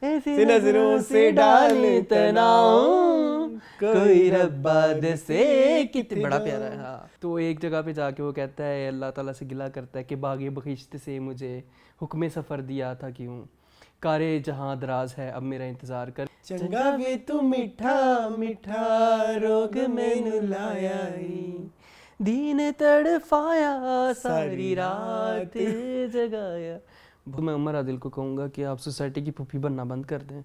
ऐसी नजरों से डाले तनाव, कोई रब्बा दे से कितने। बड़ा प्यारा है। हाँ, तो एक जगह पे जाके वो कहता है, अल्लाह ताला से गिला करता है कि बागे बखिश्त से मुझे हुक्म सफ़र दिया था क्यों, कारे जहाँ दराज है अब मेरा इंतजार कर, चंगा वे तू मिठा मिठा रोग मैनू लाया दीन तड़फाया सारी रात जगाया। तो मैं उमर आदिल को कहूँगा कि आप सोसाइटी की पुप्पी बनना बंद कर दें।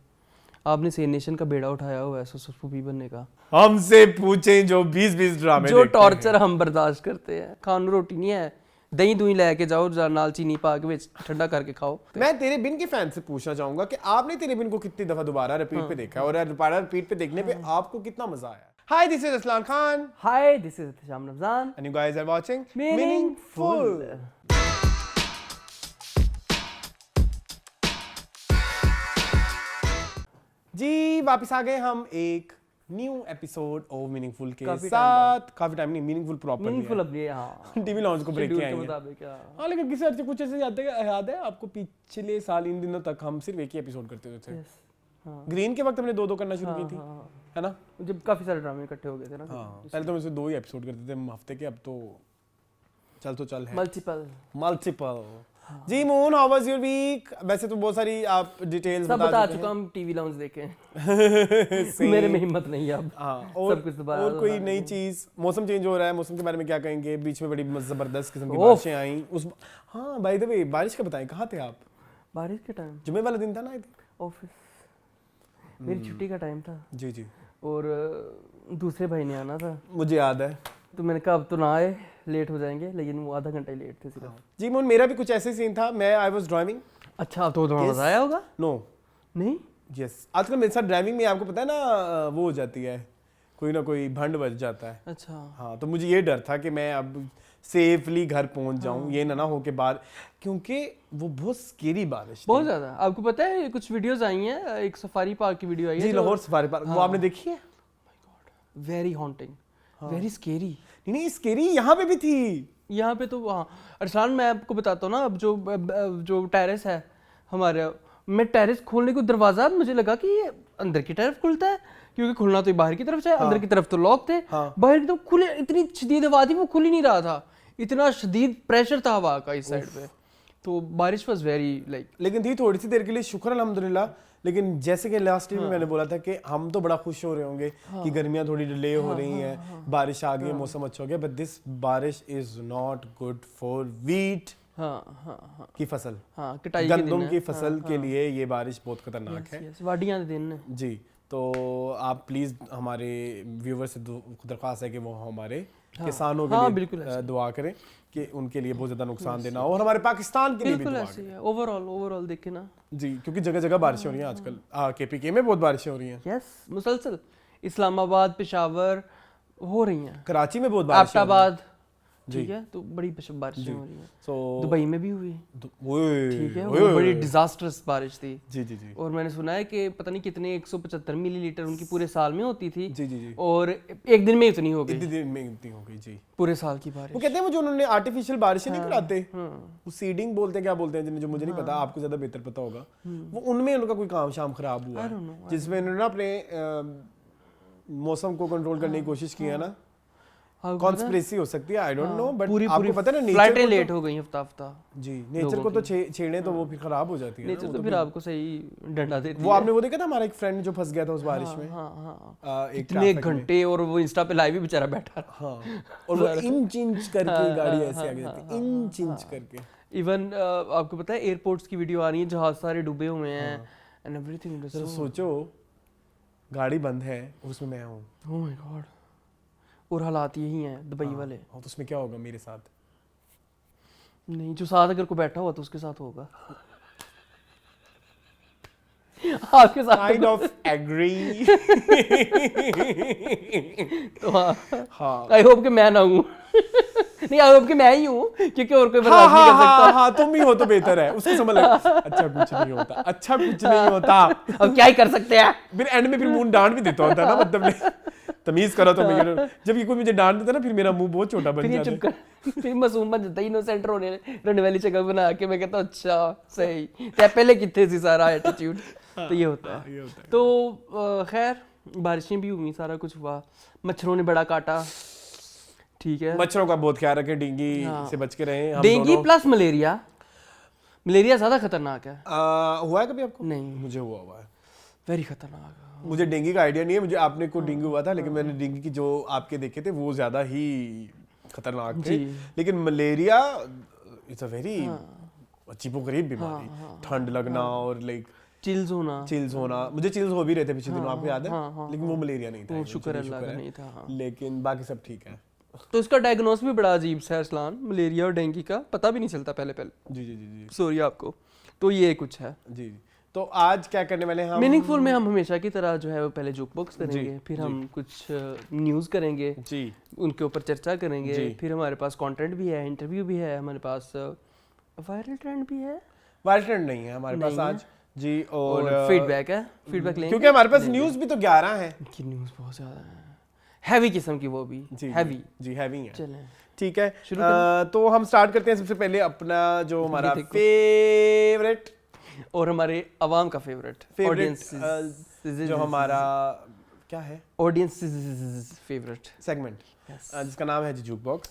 आपने से नेशन का बेड़ा उठाया हुआ है पुप्पी बनने का। हमसे पूछें जो 20-20 ड्रामे जो टॉर्चर हम बर्दाश्त करते हैं। खान रोटी नहीं है, दही दुही लेके जाओ, नाल चीनी पा के ठंडा करके खाओ। मैं तेरे बिन के फैन से पूछना चाहूंगा कि आपने तेरे बिन को कितनी दफा दोबारा रिपीट पे देखा है और दोबारा रिपीट पे देखने पे आपको कितना मजा आया? Hi, this is Aslan Khan. Hi, this is Sham Ramzan. And you guys are watching Meaningful. जी वापस आ गए हम एक न्यू एपिसोड ऑफ मीनिंगफुल के काफी साथ। काफी टाइम नहीं, मीनिंगफुल प्रॉपर मीनिंगफुल अब ये हाँ टीवी लॉन्च को ब्रेक किया है। हाँ, लेकिन किसी अर्थ कुछ ऐसे याद है आपको? पिछले साल इन दिनों तक हम सिर्फ एक ही एपिसोड करते थे। ग्रीन के वक्त हमने दो करना शुरू की थी, है ना? जब काफी सारे ड्रामे इकट्ठे हो गए थे ना। पहले तो हम 2 ही एपिसोड करते थे हफ्ते के, अब तो चल है मल्टीपल। जी Moon, how was your week? वैसे तो बहुत सारी आप डिटेल्स बता चुका हम, टीवी लॉन्च देखे मेरे में हिम्मत नहीं है अब। और सब कुछ दोबारा और कोई नई चीज? मौसम चेंज हो रहा है, मौसम के बारे में क्या कहेंगे? बीच में बड़ी जबरदस्त किस्म की बारिशें आई हाँ बाय द वे, बारिश का बताएं, कहाँ थे आप? बारिश के टाइम जुम्मे वाला दिन था ना? ऑफिस, मेरी छुट्टी का टाइम था। जी और दूसरे भाई ने आना था, मुझे याद है। तो मैंने कहा अब तो ना आए, लेट हो जाएंगे, लेकिन वो आधा घंटा ही लेट थे सिर्फ। जी मोहन, मेरा भी कुछ ऐसे सीन था। मैं आई वाज ड्राइविंग। अच्छा, तो मजा आया होगा? नो नहीं, यस, आजकल मेरे साथ ड्राइविंग में आपको पता है ना वो हो जाती है, कोई ना कोई भंड बज जाता है। अच्छा हाँ, तो मुझे ये डर था कि मैं अब सेफली घर पहुंच जाऊं, ये ना हो के बाद, क्योंकि वो बहुत स्केरी बारिश बहुत ज्यादा। आपको पता है कुछ वीडियोस आई हैं, एक सफारी पार्क की वीडियो आई है जी, लाहौर सफारी पार्क, वो आपने देखी है? Very haunting, very scary. नहीं स्केरी यहाँ पे भी थी। यहाँ पे तो हाँ अरसान, मैं आपको बताता हूँ ना, अब जो टेरेस है हमारे, मैं टेरेस खोलने को दरवाजा, मुझे लगा कि ये अंदर की तरफ खुलता है, क्योंकि खुलना तो बाहर की तरफ से है। अंदर की तरफ तो लॉक थे, बाहर की तरफ खुले। इतनी शदीद हवा थी, वो खुल ही नहीं रहा था, इतना शदीद प्रेशर था हवा का इस साइड पे। तो बारिश वाज वेरी लेकिन थी थोड़ी सी देर के लिए, शुक्र अल्हम्दुलिल्लाह। लेकिन जैसे कि लास्ट वीक में मैंने बोला था कि हम तो बड़ा खुश हो रहे होंगे कि गर्मियां थोड़ी डिले हो रही हैं, बारिश आ गई, मौसम अच्छा हो गया, बट दिस बारिश is not good for wheat की फसल। कटाई गंदम की फसल के लिए ये बारिश बहुत खतरनाक है। वादियां के दिन जी, तो आप प्लीज हमारे व्यूअर से दरख्वास्त है कि वो हमारे किसानों के लिए दुआ करें कि उनके लिए बहुत ज्यादा नुकसान देना हो, और हमारे पाकिस्तान के लिए भी दुआ करें। ओवरऑल देखे ना जी, क्योंकि जगह जगह बारिशें हो रही हैं आजकल। केपीके में बहुत बारिशें हो रही हैं। यस, मुसलसल। इस्लामाबाद, पेशावर हो रही हैं, कराची में बहुत बारिश, आबटाबाद, ठीक है, तो बड़ी बारिशें हो रही हैं। दुबई में भी हुई, ठीक है, वो बड़ी डिजास्टर्स बारिश थी। जी जी जी। और मैंने सुना है कि पता नहीं कितने 175 मिलीलीटर उनकी पूरे साल में होती थी। जी जी जी। और एक दिन में इतनी हो गई, एक दिन में इतनी हो गई जी, पूरे साल की बारिश। वो कहते हैं वो जो उन्होंने आर्टिफिशियल बारिशें नहीं कराते, वो सीडिंग बोलते हैं, क्या बोलते हैं, जो मुझे नहीं पता, आपको ज्यादा बेहतर पता होगा। वो उनमें उनका कोई काम शाम खराब हुआ है, जिसमें उन्होंने अपने मौसम को कंट्रोल करने की कोशिश की है ना। कॉन्स्पिरेसी हो सकती है, आई डोंट नो, बट आपको पता है ना, फ्लाइटें लेट हो गई हफ्ता जी। नेचर को तो छेड़े तो वो फिर खराब हो जाती है। नेचर तो फिर आपको सही डंडा देती है। वो आपने वो देखा था, हमारा एक फ्रेंड जो फंस गया था उस बारिश में, इतने घंटे, और वो इंस्टा पे लाइव भी बेचारा बैठा। और वो इंच करके गाड़ी ऐसे आगे जाती है, इंच करके। इवन आपको पता है एयरपोर्ट्स की वीडियो आ रही है, जहाज सारे डूबे हुए हैं एंड एवरीथिंग। सोचो गाड़ी बंद है, उसमें मैं हूँ, ओह माय गॉड। और हालात यही हैं दुबई वाले। तो उसमें क्या होगा मेरे साथ? नहीं, जो साथ अगर कोई बैठा हुआ तो उसके साथ होगा। आपके साथ काइंड ऑफ एग्री। तो हाँ, आई होप कि मैं ना हूँ। नहीं, आई होप कि मैं ही हूँ, क्योंकि और कोई बर्दाश्त नहीं कर सकता। हाँ, तुम ही हो तो बेहतर है। उसको समझ लगा, अच्छा कुछ नहीं होता, अच्छा कुछ नहीं होता, अब क्या ही कर सकते हैं। फिर एंड में फिर मुंह डांट भी देता होता है ना, मतलब तमीज करो तो मैं, जब ये कोई मुझे डांट देता ना, फिर मेरा मुंह बहुत छोटा बन जाता है, फिर मासूम बन जाता है, इनोसेंट रहने वाली शक्ल बना के। मैं कहता अच्छा सही, ते पहले कितने सी सारा एटीट्यूड। तो ये होता है। तो खैर बारिशें भी हुई, सारा कुछ हुआ, मच्छरों ने बड़ा काटा, ठीक है। मच्छरों का बहुत ख्याल रखें, डेंगू से बच के रहें हम डेंगू दोनों। प्लस मलेरिया, मलेरिया ज्यादा खतरनाक है। हुआ है कभी आपको? नहीं, मुझे हुआ है, वेरी खतरनाक। मुझे डेंगू का आइडिया नहीं है, मुझे आपने को डेंगू हुआ था, लेकिन मैंने डेंगू की जो आपके देखे थे वो ज्यादा ही खतरनाक थे। लेकिन मलेरिया इट्स अ वेरी अजीबोगरीब बीमारी, ठंड लगना और लाइक चिल्स होना। मुझे चिल्स हो भी रहे थे पिछले दिनों, आपको याद है? लेकिन वो मलेरिया नहीं था, शुक्र अल्लाह का नहीं था। लेकिन बाकी सब ठीक है। तो इसका डायग्नोस भी बड़ा अजीब सा है अरसलान, मलेरिया और डेंगू का पता भी नहीं चलता पहले। जी जी जी जी, सॉरी आपको। तो ये कुछ है जी। तो आज क्या करने वाले हैं हम? मीनिंगफुल में हम हमेशा की तरह जो है वो पहले जोक बॉक्स करेंगे, फिर हम कुछ न्यूज़ करेंगे जी, उनके ऊपर चर्चा करेंगे, फिर हमारे पास कंटेंट भी है, इंटरव्यू भी है, हमारे पास वायरल ट्रेंड भी है। वायरल ट्रेंड नहीं है हमारे पास आज जी, और फीडबैक है, फीडबैक लेंगे क्योंकि हमारे पास न्यूज़ भी तो 11 है कि न्यूज़ बहुत ज़्यादा है, हैवी किस्म की, वो भी हैवी जी, हैवी है। चलें ठीक है, तो हम स्टार्ट करते हैं सबसे पहले अपना जो हमारा फेवरेट और हमारे अवाम का फेवरेट ऑडियंस, जो हमारा क्या है, ऑडियंस फेवरेट सेगमेंट, जिसका नाम है जूक बॉक्स।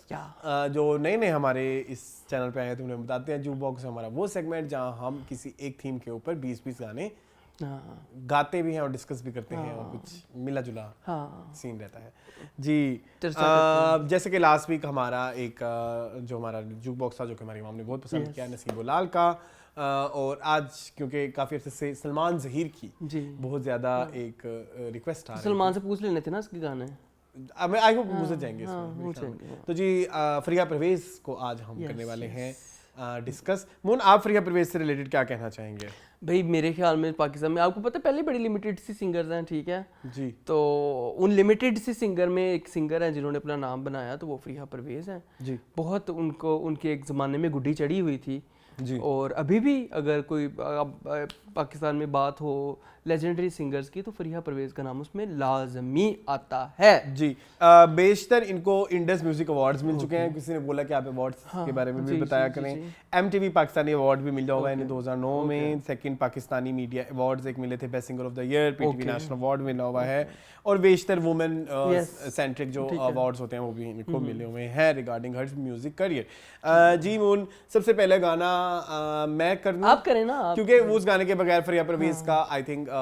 जो नए नए हमारे इस चैनल पे आए हैं तो उन्हें बताते हैं, जूक बॉक्स हमारा वो सेगमेंट जहां हम किसी एक थीम के ऊपर 20-20 गाने गाते भी हैं और डिस्कस भी करते हैं, और कुछ मिला जुला सीन रहता है जी। जैसे कि लास्ट वीक हमारा एक जो हमारा जूक बॉक्स था, जो कि हमारी इमाम ने बहुत पसंद किया, नसीब लाल का, और आज क्योंकि काफ़ी अर्से से सलमान ज़हीर की बहुत ज़्यादा एक रिक्वेस्ट आ, सलमान से पूछ लेने थे ना इसके गाने, आई होप गुजर जाएंगे इसमें। तो जी फरिया परवेज को आज हम करने वाले हैं डिस्कस। मून, आप फरिया परवेज से रिलेटेड क्या कहना चाहेंगे? भाई मेरे ख्याल में पाकिस्तान में आपको पता है पहले बड़ी लिमिटेड सी सिंगर्स हैं, ठीक है जी। तो उन लिमिटेड सी सिंगर में एक सिंगर है जिन्होंने अपना नाम बनाया, तो वो फरिया परवेज हैं जी। बहुत उनको उनके एक ज़माने में गुड्डी चढ़ी हुई थी जी, और अभी भी अगर कोई पाकिस्तान में बात हो लेजेंडरी सिंगर्स की, तो फरिया परवेज का नाम उसमें लाजमी आता है जी। बेशतर इनको इंडस म्यूजिक अवार्ड्स मिल चुके हैं। किसी ने बोला कि आप अवार्ड्स के बारे में भी बताया करें। MTV पाकिस्तानी अवार्ड भी मिल जाओगा इन्हें 2009 में, सेकंड पाकिस्तानी मीडिया अवार्ड्स एक मिले थे, best singer of the year, PTV national award मिला हुआ है, और बेशतर वुमेन सेंट्रिक जो अवार्ड्स होते हैं वो भी इनको मिले हुए हैं रिगार्डिंग हर म्यूजिक करियर। जी मून, सबसे पहले गाना मैं कर आप करें ना, क्योंकि उस गाने के बगैर फरिया परवेज का आई थिंक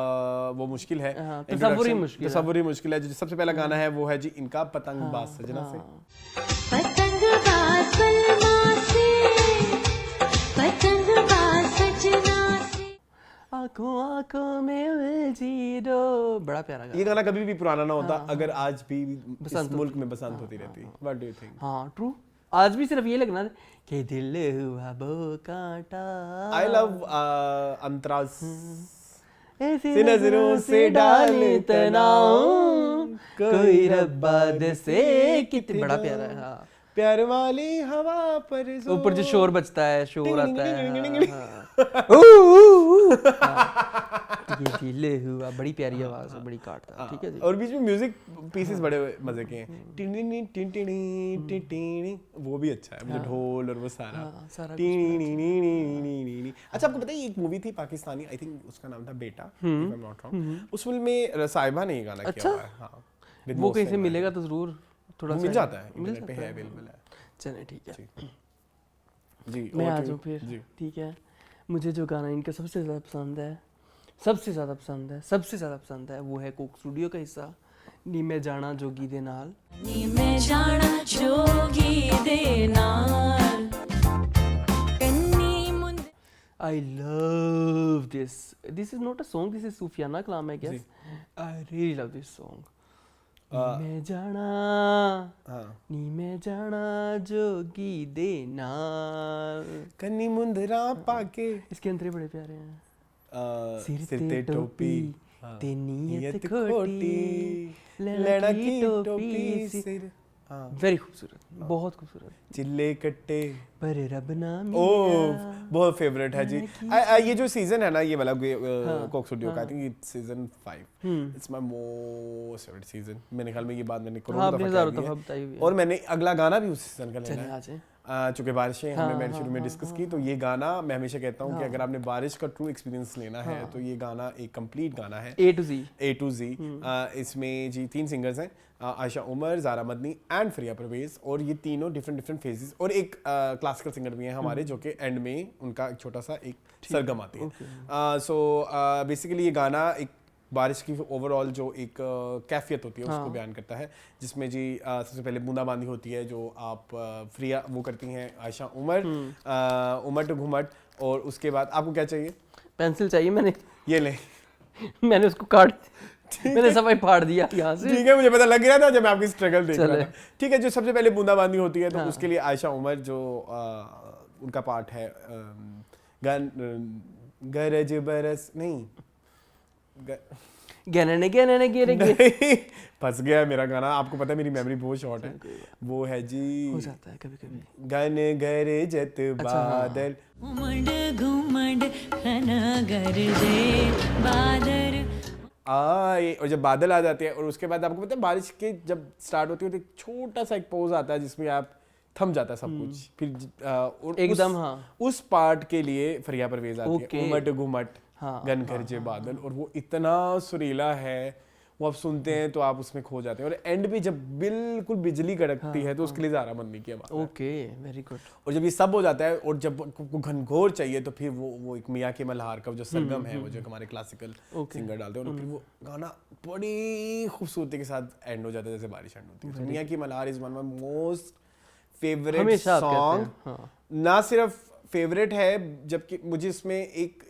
वो मुश्किल है, तसव्वुर ही मुश्किल है। जो सबसे पहला गाना है वो है जी इनका पतंगबाज सजना से। पतंगबाज सलमा से, पतंगबाज सजना से, आंखों आंखों में उलझी दो, बड़ा प्यारा गाना। ये गाना कभी भी पुराना ना होता अगर आज भी इस मुल्क में बसंत होती रहती। What do you think? हाँ ट्रू, आज भी सिर्फ ये लगना कि दिल हुआ वो कांटा। आई लव अंतराज ऐसी नजरों से डाले तनाव, कोई रब्बा दे से, कितनी बड़ा प्यारा है। हाँ, प्यार वाली हवा पर ऊपर जो शोर बजता है, शोर आता है, ये दिल हुआ, बड़ी प्यारी आवाज है, बड़ी काटता है, ठीक है जी। और बीच में म्यूजिक पीसेस बड़े मजे के हैं, वो भी अच्छा है, मुझे ढोल और वो सारा। अच्छा, आपको पता है एक मूवी थी पाकिस्तानी, आई थिंक उसका नाम था बेटा, if I am not wrong, उस फिल्म में साहिबा ने ये गाना किया हुआ है। हाँ, वो कहीं से मिलेगा तो जरूर थोड़ा मिल जाता है, इंटरनेट पे है, अवेलेबल है। चले ठीक है जी, मैं आ जाऊँ फिर, ठीक है। मुझे जो गाना इनका सबसे ज़्यादा पसंद है, सबसे ज़्यादा पसंद है वो है कोक स्टूडियो का हिस्सा, नी मैं जाना जोगी दे नाल, नी मैं जाना जोगी दे नाल, कन्नी मुंद। I love this. This is not a song, this is Sufiana Kalam, I guess. I really love this song. नी मैं जाना जोगी दे नाल, कन्नी मुंदरा पाके। इसके अंतरे बड़े प्यारे हैं। सिर ते टोपी ते नीयत खोटी, लड़ा की टोपी सिर। वेरी खूबसूरत, बहुत खूबसूरत। चिल्ले कट्टे पर रब ना ओह मिला। बहुत फेवरेट है जी। ये जो सीजन है ना ये वाला कोक स्टूडियो का, आई think it's season 5, it's my most favourite season. मेरे ख्याल में ये बात मैंने करोड़ों दफा हज़ारों कही दफा है। बताई हुई है। और मैंने अगला गाना भी उस सीजन का लेना चलिए है। आ जाए। चूंकि बारिशें हमने शुरू में डिस्कस की, तो ये गाना मैं हमेशा कहता हूँ कि अगर आपने बारिश का ट्रू एक्सपीरियंस लेना है तो ये गाना एक कंप्लीट गाना है, A to Z। A to Z। इसमें जी 3 सिंगर्स हैं, आयशा उमर, ज़ारा मदनी एंड फरिया परवेज, और ये तीनों डिफरेंट फेजेस, और एक क्लासिकल सिंगर भी हैं हमारे जो कि एंड में उनका एक छोटा सा एक सरगम आती है। सो बेसिकली ये गाना एक बारिश की ओवरऑल जो एक कैफियत होती है उसको बयान करता है, जिसमें जी सबसे पहले बूंदाबांदी होती है जो आप फ्रिया वो करती हैं आयशा उमर, उमट घुमट, और उसके बाद आपको क्या चाहिए? पेंसिल चाहिए मैंने। ये ले। मैंने उसको काट मैंने सफाई फाड़ दिया यहाँ से। ठीक है, मुझे पता लग रहा था जब मैं आपकी स्ट्रगल देख रहा था। ठीक है, जो सबसे पहले बूंदाबांदी होती है तो उसके लिए आयशा उमर जो उनका पार्ट है, गरज बरस नहीं गहने गिरे फंस गया मेरा गाना। आपको पता है मेरी मेमोरी बहुत शॉर्ट है। वो है जी, हो जाता है कभी कभी। गन गरजत बादल, उमड़ घुमड़ घना गरजे बादल। आए, और जब बादल आ जाते हैं और उसके बाद आपको पता है बारिश के जब स्टार्ट होती है तो एक छोटा सा एक पॉज आता है जिसमें आप थम जाता है सब कुछ, फिर और एकदम उस पार्ट के लिए फरिया परवेज आती है, उमट घुमट गन गरजे बादल, और वो इतना सुरीला है, वो आप सुनते हैं तो आप उसमें खो जाते हैं। और एंड भी जब बिल्कुल बिजली कड़कती है तो उसके लिए ज़ारा मदनी की आवाज़। Okay, very good. और जब ये सब हो जाता है और जब को घनघोर चाहिए तो फिर वो एक मियां के मल्हार का जो सरगम है, वो जो हमारे क्लासिकल सिंगर डालते हैं, और फिर वो गाना बड़ी खूबसूरती के साथ एंड हो जाता है जैसे बारिश एंड होती है। तो मियां की Malhar is one of my most favourite song. ना सिर्फ फेवरेट है जबकि मुझे इसमें एक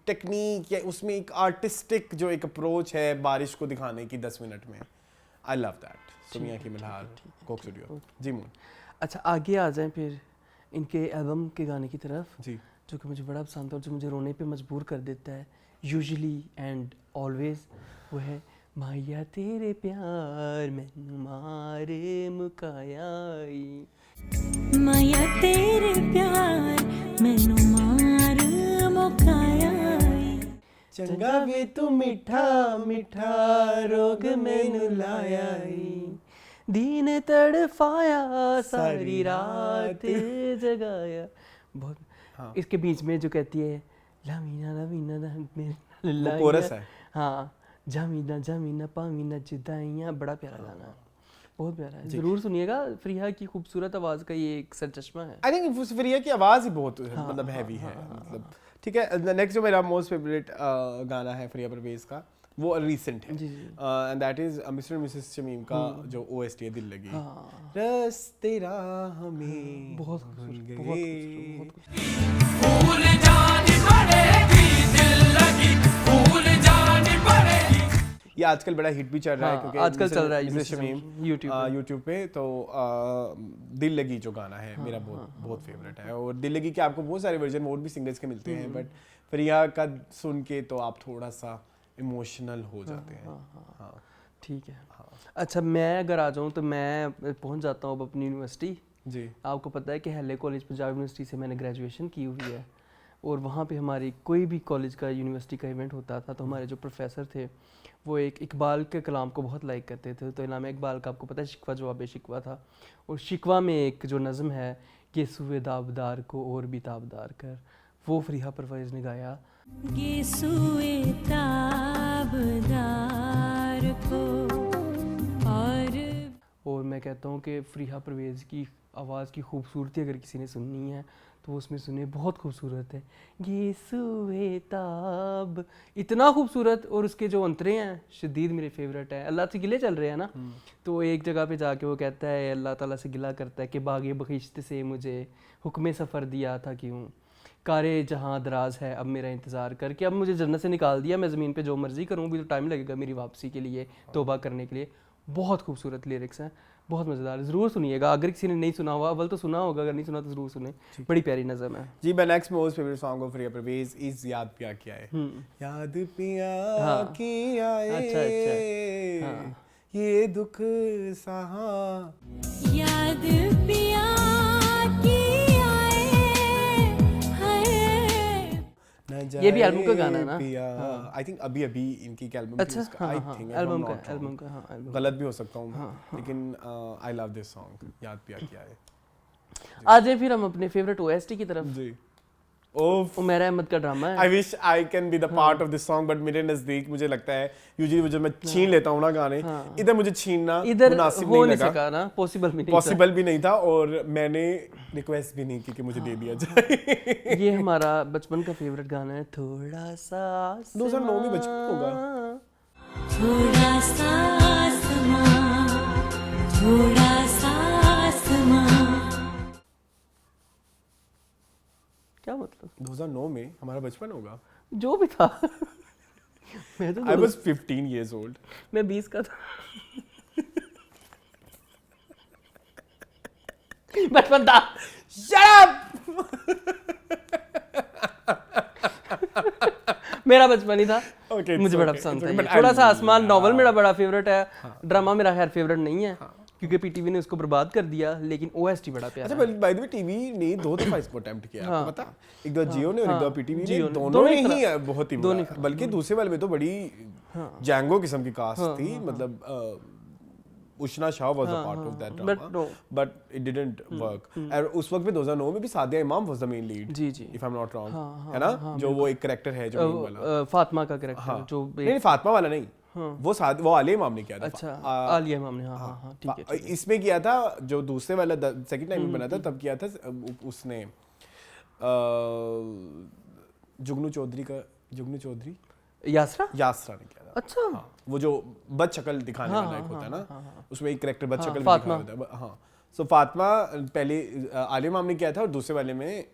टेक्निक या उसमें एक आर्टिस्टिक जो एक अप्रोच है बारिश को दिखाने की 10 मिनट में, आई लव दैट। सो मियां की मल्हार, कोक स्टूडियो जी मून। अच्छा, आगे आ जाएं फिर इनके एल्बम के गाने की तरफ जी, जो कि मुझे बड़ा पसंद है और जो मुझे रोने पे मजबूर कर देता है यूजुअली एंड ऑलवेज। वो है माया तेरे प्यार मैनू मारे मुकायाई। माया तेरे प्यार मैनू मार मुकाया। चंगा वे तू मिठा मिठा रोग मैनू लाया दीन तड़फाया सारी रात जगाया। बहुत इसके बीच में जो कहती है लामीना लामीना कोरस है। हाँ, जामीना जामीना पामीना जुदाइयाँ, बड़ा प्यारा गाना है, बहुत प्यारा है, जरूर सुनिएगा। फरिया की खूबसूरत आवाज़ का ये एक सरचश्मा है। आई थिंक फरिया की आवाज़ ही बहुत मतलब हैवी है, मतलब ठीक है। नेक्स्ट जो मेरा मोस्ट फेवरेट गाना है फरिया परवेज का, वो रिसेंट है, and that is mister Mrs Shamim का जो ओएसटी है दिल लगी। रस तेरा हमें बहुत भूल गए। भूल जानी पड़ेगी दिल लगी, भूल जानी पड़ेगी। ये आजकल बड़ा हिट भी चल रहा है क्योंकि आजकल चल रहा है मिसेस शमीम यूट्यूब पे। तो दिल लगी जो गाना है मेरा बहुत फेवरेट है, और दिल लगी के आपको बहुत सारे वर्जन और भी सिंगर्स के मिलते हैं, बट फरिया का सुन के तो आप थोड़ा सा इमोशनल हो जाते हैं। हाँ, ठीक है। अच्छा, मैं अगर आ जाऊँ तो मैं पहुँच जाता हूँ अब अपनी यूनिवर्सिटी जी। आपको पता है कि हेले कॉलेज पंजाब यूनिवर्सिटी से मैंने ग्रेजुएशन की हुई है, और वहाँ पे हमारी कोई भी कॉलेज का यूनिवर्सिटी का इवेंट होता था तो हमारे जो प्रोफेसर थे वो एक इकबाल के कलाम को बहुत लाइक करते थे। तो इलामा इकबाल का आपको पता है शिकवा जवाब शिकवा था, और शिकवा में एक जो नज़म है ये सुए दाबदार को और भी ताबदार कर, वो फरिया परवेज ने गाया। ये सुए ताबदार को और मैं कहता हूँ कि फरिया परवेज की आवाज़ की खूबसूरती अगर किसी ने सुननी है तो वो उसमें सुने, बहुत खूबसूरत है। ये सुए ताब, इतना खूबसूरत, और उसके जो अंतरे हैं शदीद मेरे फेवरेट है। अल्लाह से गिले चल रहे हैं ना, तो एक जगह पे जाके वो कहता है, अल्लाह ताला से गिला करता है कि बागे बखिश्त से मुझे हुक्म सफ़र दिया था क्यों, कारे जहाँ दराज है अब मेरा इंतज़ार कर, कि अब मुझे जन्नत से निकाल दिया, मैं ज़मीन पे जो मर्ज़ी करूँ भी तो टाइम लगेगा मेरी वापसी के लिए, तौबा करने के लिए। बहुत खूबसूरत लिरिक्स हैं, बहुत मज़ेदार, ज़रूर सुनिएगा। अगर किसी ने नहीं सुना हुआ, अव्वल तो सुना होगा, अगर नहीं सुना तो ज़रूर सुने, बड़ी प्यारी नज़म है जी। मैं next most favourite song of Fariha Pervaiz is याद पिया किया है। याद पिया किया है, ये दुख सहा, याद पिया की आए ये भी एल्बम का गाना है ना? आई थिंक अभी इनकी एल्बम अच्छा, हाँ, हाँ, एल्बम का, हाँ, एल्बम। गलत भी हो सकता हूँ लेकिन आई लव दिस सॉन्ग, याद भी किया है आ जाए फिर हम अपने फेवरेट ओएसटी की तरफ। जी। ओफ, उमैर अहमद का ड्रामा है। I wish I can be the part of this song, but मेरे नजदीक मुझे लगता है यूजुअली जब मैं छीन लेता हूँ ना गाने, इधर मुझे छीनना इधर मुनासिब हो नहीं नहीं लगा, सका ना, पॉसिबल भी नहीं पॉसिबल भी नहीं था, और मैंने रिक्वेस्ट भी नहीं की कि मुझे दे दिया जाए। था। ये हमारा बचपन का फेवरेट गाना है, थोड़ा सा 2009 में बचपन होगा। थोड़ा सा आसमां, थोड़ा सा आसमां। क्या मतलब? 2009 में हमारा बचपन होगा। जो भी था। मैं तो आई वाज 15 years old। मैं 20 का था। बचपन था। Shut up! मेरा बचपन ही था। Okay, मुझे it's बड़ा okay, पसंद it's था okay, ये। but थोड़ा सा I आसमान नॉवल love- मेरा बड़ा फेवरेट है, ड्रामा मेरा खैर फेवरेट नहीं है क्योंकि पीटीवी ने उसको बर्बाद कर दिया, लेकिन ओएसटी बड़ा प्यारा अच्छा, है। बाय द वे टीवी ने 2 दफा इसको अटेम्प्ट किया, आपको पता? एक बार जियो ने और एक बार पीटीवी ने, जियो ने। दोनों दोनों ने ही ही बहुत ही दोनों बुरा। बल्कि दूसरे वाले में तो बड़ी जैंगो किस्म की कास्ट थी, मतलब Ushna Shah was a part of that but no. But it didn't work. और उस वक्त में 2009 में भी Sadia Imam was the main lead, जी जी। If I am not wrong, है ना? जो वो एक कैरेक्टर है जो मेन वाला, फातिमा का कैरेक्टर जो नहीं फातिमा वाला नहीं, वो आलिया इमाम ने किया था। अच्छा, आलिया इमाम ने, हाँ हाँ हाँ, ठीक है। इसमें किया था जो दूसरे वाला सेकंड टाइम में बना था, तब किया था उसने जुगनू चौधरी यासरा ने किया था। अच्छा हाँ, वो जो बद शक्ल दिखाने वाला एक होता है ना, उसमें एक कैरेक्टर बद शक्ल फातिमा। दिखाया होता है। हाँ, सो फातिमा पहले आलिया इमाम ने किया था और दूसरे वाले में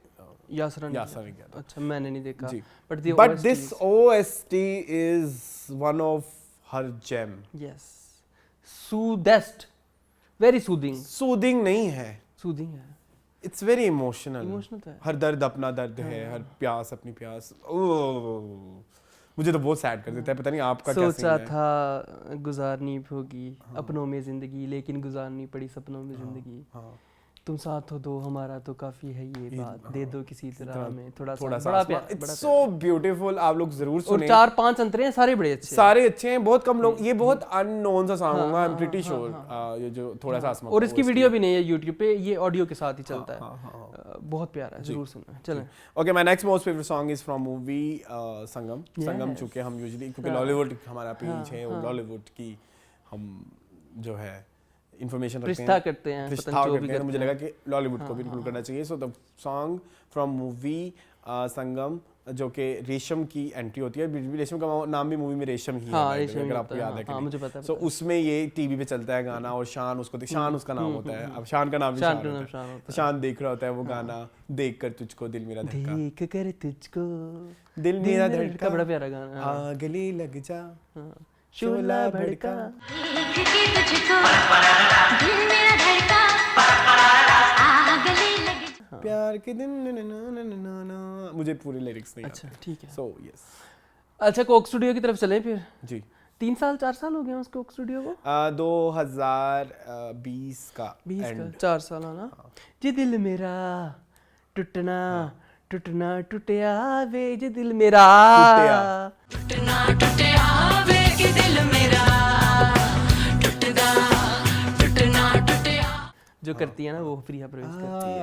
यासरा ने किया था। अच्छा, मैंने नहीं देखा। जी। But but this OST is one of her gem. Yes, soothest, very soothing. Soothing नहीं है, सूदिंग है, इट्स वेरी इमोशनल। इमोशनल तो है। हर दर्द अपना दर्द है, हर प्यास अपनी प्यास। ओह, मुझे तो बहुत सैड कर देता है, पता नहीं आपका क्या सोचा सीन है। था गुजारनी होगी अपनों में जिंदगी, लेकिन गुजारनी पड़ी सपनों में जिंदगी। हाँ, तुम साथ हो दो हमारा तो काफी है ये बात, दे दो किसी तरह हमें थोड़ा सा। थोड़ा सा बड़ा आसमान। प्यार, बड़ा इट्स सो ब्यूटीफुल, आप लोग जरूर और सुनें। 4-5 अंतरे हैं, सारे बड़े अच्छे हैं। सारे अच्छे हैं, बहुत कम लोग, ये बहुत अननोन सा सॉन्ग होगा, आई एम प्रीटी श्योर, ये जो थोड़ा सा आसमान। और इसकी वीडियो भी नहीं है यूट्यूब पे, ये ऑडियो के साथ ही चलता है। बहुत प्यारा है, जरूर सुनना। चलें। Okay, my next most favourite song is from movie Sangam. चूंकि हम यूजुअली, क्योंकि लॉलीवुड हमारा पेज है और लॉलीवुड की हम जो है इंफॉर्मेशन रखते रिश्ता हैं, करते हैं, रिश्ता पता नहीं जो भी करते हैं, करते मुझे हैं। लगा कि लॉलीवुड को भी इंक्लूड करना चाहिए। So the song from movie Sangam, जो कि रेशम की एंट्री होती है, रेशम का नाम भी मूवी में रेशम ही है, हाँ, by the way, रेशम ही अगर होता आपको है, याद है कि हाँ, नहीं। मुझे पता है, सो उसमें ये टीवी पे चलता है गाना, और शान उसका नाम होता है, अब शान का नाम भी शान शान का नाम होता शान है। होता है। शान देख रहा होता है वो गाना, देख कर तुझको दिल मेरा धड़का, देख कर तुझको दिल मेरा धड़का, बड़ा प्यारा गाना है। आ गले लग जा, हाँ। शोला भड़का, प्यार के दिन ना, मुझे पूरे लिरिक्स नहीं अच्छा आते। ठीक है। सो यस अच्छा, कोक स्टूडियो की तरफ चलें फिर। जी। 3-4 साल हो गए हैं उस कोक स्टूडियो को। 2020 का 20 का एंड। 4 साल ना। जी दिल मेरा टूटना टूटना टूटिया वे, जी दिल मेरा टूटिया। जो करती है ना वो प्रिया प्रवेश करती है।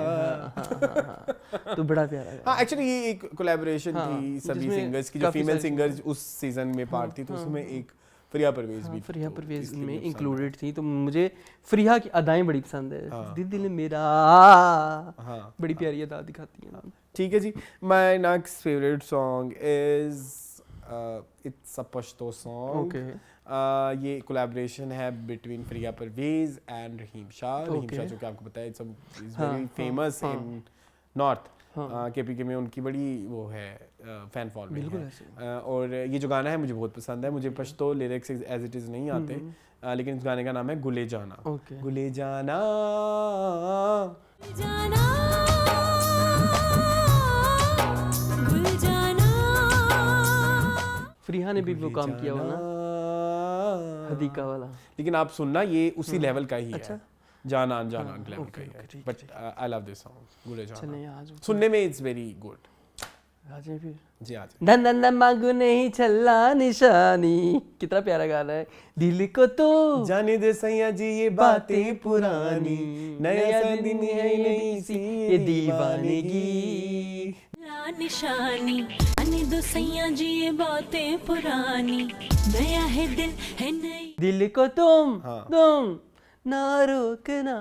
हाँ। तो बड़ा प्यारा है। हाँ, एक्चुअली ये एक कोलैबोरेशन हाँ, थी सभी जिसमें सिंगर्स की, जो काफी फीमेल सारी सिंगर्स उस सीजन में पार्ट थी, तो उसमें एक फ्रिया परवेज भी थी, फ्रिया तो परवेज इसलिए में पसंद है। इंक्लूडेड थी, तो मुझे फ्रिया की अदाएं बड़ी पसंद है। जी दिल मेरा, हाँ, बड़ी प्यारी अदा दिखाती है। ठीक है जी। My next favourite song is it's a Pashto song. Okay. ये कोलैबोरेशन है between Fariya Pervez and Rahim Shah. Rahim Okay. Shah जो कि आपको पता है, इज हाँ, वेरी फेमस हाँ, इन नॉर्थ, हाँ। केपीके में उनकी बड़ी वो है फैन फॉलोइंग बिल्कुल है। ऐसे। और ये जो गाना है मुझे बहुत पसंद है। मुझे Pashto lyrics as it is नहीं आते, लेकिन इस गाने का नाम है गुले जाना। ओके। गुले जाना, जाना गुल जाना। फ्रिया ने भी वो काम किया हुआ ना, हदीका वाला। लेकिन आप सुनना, ये उसी लेवल का ही अच्छा। है, जानान जानान लेवल ओके, का ही ओके, है। ठीक, but I love this song Gule Jana. चलें आज सुनने में इट्स वेरी गुड। आ जाए फिर। जी आ जाए। धन धन धन मांगू नहीं छल्ला निशानी, कितना प्यारा गाना है। दिल को तो जाने दे सैया जी ये बातें पुरानी, नया सा दिन है नई सी ये दीवानगी। ला निशानी आने दो सैया जी ये बातें पुरानी, नया है दिल है नई। दिल को तुम हाँ। तुम ना रोकना।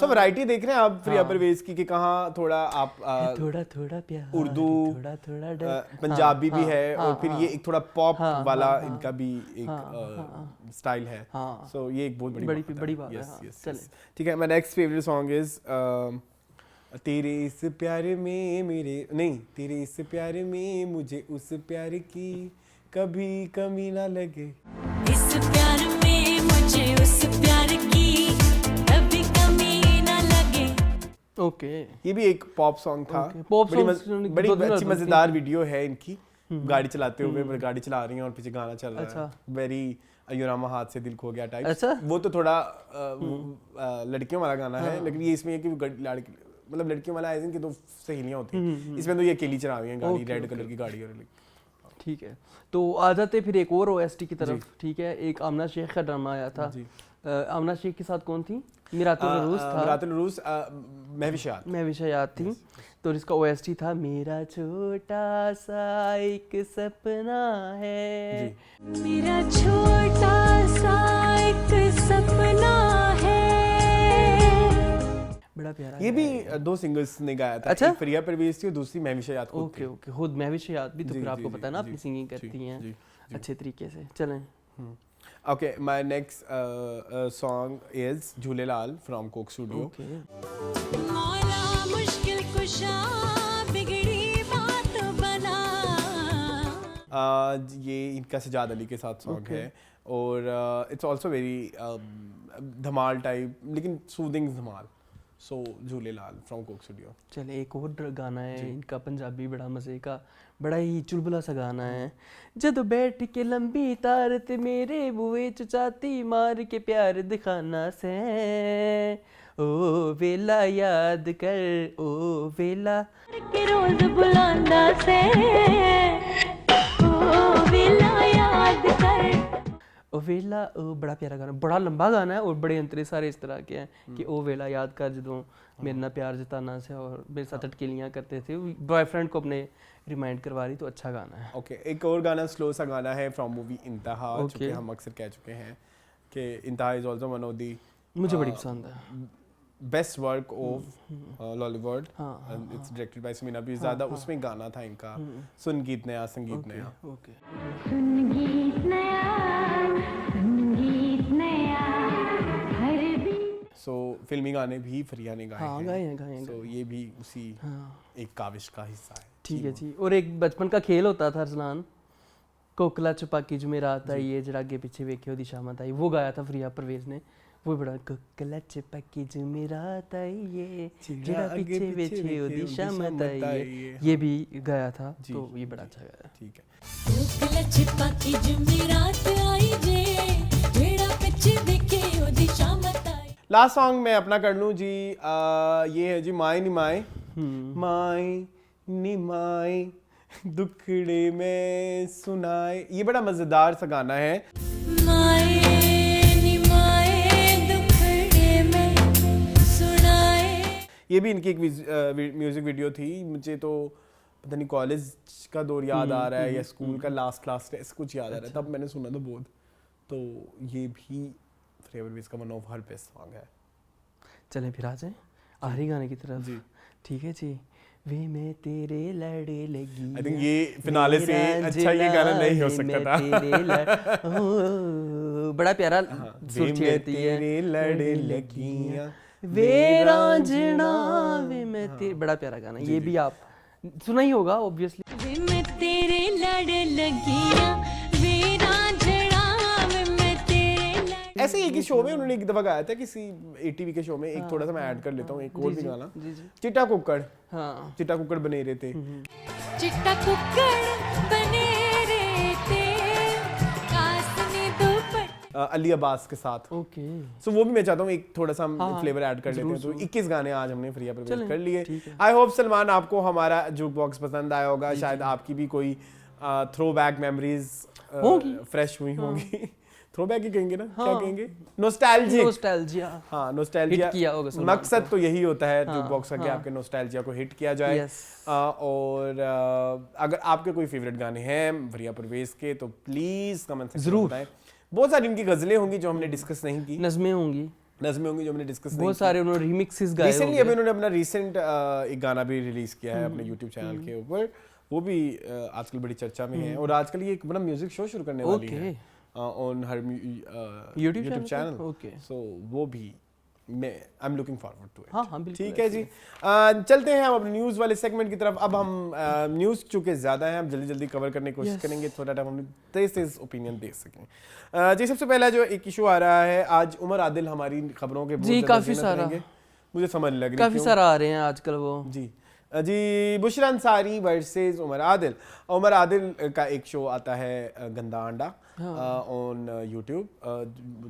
सब वैरायटी देख रहे हैं आप प्रिया परवेज की कि कहाँ थोड़ा आप थोड़ा थोड़ा प्यार, उर्दू, थोड़ा थोड़ा डर। पंजाबी भी है और फिर ये एक थोड़ा पॉप हाँ, वाला हाँ, इनका भी एक स्टाइल है। हाँ। सो ये एक बहुत बड़ी बात है, Yes, हाँ, yes, चलें। yes. ठीक है, my next favourite song is तेरे इस प्यार में मेरे नहीं, तेरे इस प्यार में मुझे उस प्यार की कभी कमी ना लगे। इस प्यार में मुझे उस प्यार की कभी कमी ना लगे। ओके। ये भी एक पॉप सॉन्ग था। Okay, pop बड़ी songs सुनने की बड़ी दो दिन अच्छी आती थी। मजेदार वीडियो है इनकी, गाड़ी चलाते हुए, मतलब गाड़ी चला रही हैं और पीछे गाना चल रहा है। अच्छा। वेरी अयोरामा हाथ से दिल खो गया टाइप। अच्छा। वो तो थोड़ा लड़कियों वाला गाना है, लेकिन ये इसमें है कि लड़की मतलब लड़कियों वाला आई कि दो सहेलियां होती हैं, इसमें तो ये अकेली चला रही हैं गाड़ी, रेड कलर की गाड़ी। और ठीक है, तो आ जाते फिर एक और ओएसटी की तरफ। ठीक है, एक आमना शेख का ड्रामा आया था। जी। आमना शेख के साथ कौन थी? मिरातुल रूस था। मिरातुल रूस, महविशात। मैं विषय याद थी। तो इसका ओएसटी था मेरा छोटा सा एक सपना है। जी। मेरा छोटा सा एक सपना है। बड़ा प्यारा ये है। भी दो सिंगर्स ने गाया था। अच्छा? एक प्रिया परवेज थी और दूसरी महविशात खुद ओके थी। ओके, खुद मैं विषय याद भी तो जी, फिर जी, आपको जी, पता है ना, जी, अपनी सिंगिंग जी, करती हैं जी, जी। अच्छे तरीके से। चलें। Okay, my next song is Jhulelal from Coke Studio. Okay. मौला मुश्किल कुशा बिगड़ी बात बना। ये इनका सजाद अली के साथ सॉन्ग है और इट्स ऑल्सो वेरी धमाल टाइप, लेकिन सूदिंग धमाल। So Jhulelal from Coke studio. चले, एक और गाना है इनका पंजाबी, बड़ा मज़े का, बड़ा ही चुलबुला सा गाना है। जदों बैठ के लंबी तार ते मेरे बुए चचाती मार के प्यार दिखाना से, ओ वेला याद कर, ओ वेला के रोज बुलांदा से, ओ वेला याद कर। ओ वेला, ओ बड़ा प्यारा गाना, बड़ा लंबा गाना है और बड़े अंतरे सारे इस तरह के हैं कि ओ वेला याद कर जदों मेरे ना प्यार जताना से और मेरे साथ अटकेलियाँ करते थे, बॉयफ्रेंड को अपने रिमाइंड करवा रही। तो अच्छा गाना है। ओके, एक और गाना स्लो सा गाना है फ्रॉम मूवी इंतहा, जो कि Okay. हम अक्सर कह चुके हैं कि Inteha is also one of the मुझे बड़ी पसंद है। Best work of Lollywood. हाँ, it's directed by Samina Peerzada. उसमें गाना था इनका सुन गीत नया संगीत नया। ओके। संगीत नया, संगीत नया, हर भी। सो फिल्मी गाने भी फरिया ने गाए हाँ, हैं। गाए हैं। सो ये भी उसी एक काविश का हिस्सा है। ठीक है जी। और एक बचपन का खेल होता था अरसलान, कोकला छुपाकी जुमेरात आई ये जरा आगे पीछे वेखे ओदी शामत आई, वो गाया था प्रिया परवेज ने। वो बड़ा कोकला छुपाकी जुमेरात आई ये जरा पीछे वेखे ओदी शामत आई ये भी गाया था। तो ये बड़ा अच्छा गाया। ठीक है। कोकला छिपा की जुमेरात आई जे, जेड़ा पिछे देखे ओदी शामत आई। लास्ट सॉन्ग मैं अपना कर लूँ जी। ये है जी माए नी माए, माए नी माए दुखड़े में सुनाए। ये बड़ा मजेदार सा गाना है। माए नी माए दुखड़े में सुनाए। ये भी इनकी एक म्यूजिक वीडियो थी। मुझे तो पता नहीं कॉलेज का दौर याद आ रहा है या स्कूल का लास्ट क्लास ऐसा कुछ याद आ रहा है, तब मैंने सुना था बहुत। तो ये भी फेवरेट का one of her best song है। चलें फिर आ जाएं आखिरी गाने की तरफ जी। ठीक है जी। वे मैं तेरे लड़े लगी, आई थिंक ये फिनाले से अच्छा ये गाना नहीं हो सकता था। बड़ा प्यारा वे सुर मैं छेड़ती है। तेरे लड़े लगियां, वे रांझना वे मैं तेरे, बड़ा प्यारा गाना। ये भी आप सुना ही होगा ऑब्वियसली। वे मैं तेरे लड़ लगिया, वे रांझना वे मैं तेरे लड़। ऐसे एक ही शो में उन्होंने एक दफा गाया था किसी एटीवी के शो में। एक थोड़ा सा मैं ऐड कर लेता हूँ, एक और भी गाना। जी जी। चिट्टा कुक्कड़, हाँ, चिट्टा कुक्कड़ बने रहे थे। चिट्टा कुक्कड़ बने रहते, कासने दुपट्टा। अली अब्बास के साथ। ओके सो वो भी मैं चाहता हूँ एक थोड़ा सा फ्लेवर ऐड कर लेते हैं। तो 21 गाने आज हमने फ्री पर चलें, कर लिए। ठीक है। आई होप सलमान आपको हमारा जुक बॉक्स पसंद आया होगा, शायद आपकी भी कोई थ्रो बैक मेमोरीज होगी। फ्रेश हुई होंगी। थ्रो बैक ही कहेंगे ना, क्या कहेंगे, नॉस्टैल्जिक। नोस्टैल्जिया हाँ नॉस्टैल्जिया हिट किया होगा सलमान मकसद तो यही होता है जुक हाँ, बॉक्स का कि हाँ। आपके नॉस्टैल्जिया को हिट किया जाए। Yes. और अगर आपके कोई फेवरेट गाने हैं वरिया परवेज के तो प्लीज कमेंट सेक्शन में जरूर। बताएं। बहुत सारी इनकी गजलें होंगी जो हमने डिस्कस नहीं की, नज़में होंगी, नज़में होंगी जो हमने डिस्कस नहीं बहुत सारे उन्होंने रिमिक्सेस गाए रिसेंटली। होंगे। अभी उन्होंने अपना रिसेंट एक गाना भी रिलीज किया है अपने यूट्यूब चैनल के ऊपर, वो भी आजकल बड़ी चर्चा में है। और आजकल ये एक बड़ा म्यूजिक शो शुरू करने वाली है on her YouTube channel. Okay so वो भी मैं I am looking forward to it. हाँ हाँ बिल्कुल ठीक है जी। चलते हैं हम अपने न्यूज़ वाले सेगमेंट की तरफ। अब हम न्यूज़ चूँकि ज़्यादा हैं, हम जल्दी जल्दी कवर करने की कोशिश करेंगे थोड़ा टाइम हम तेज ओपिनियन दे सकें। जी सबसे पहला जो एक इशू आ रहा है, आज उमर आदिल हमारी खबरों के बहुत जी, ज़्यादा काफ़ी ज़ीनत सारा। रहेंगे। मुझे समझ लग रही काफ़ी क्यों? सारा आ रहे हैं आजकल वो। जी बुशरा अंसारी वर्सेस उमर आदिल। उमर आदिल का एक शो आता है गंदा अंडा ऑन यूट्यूब,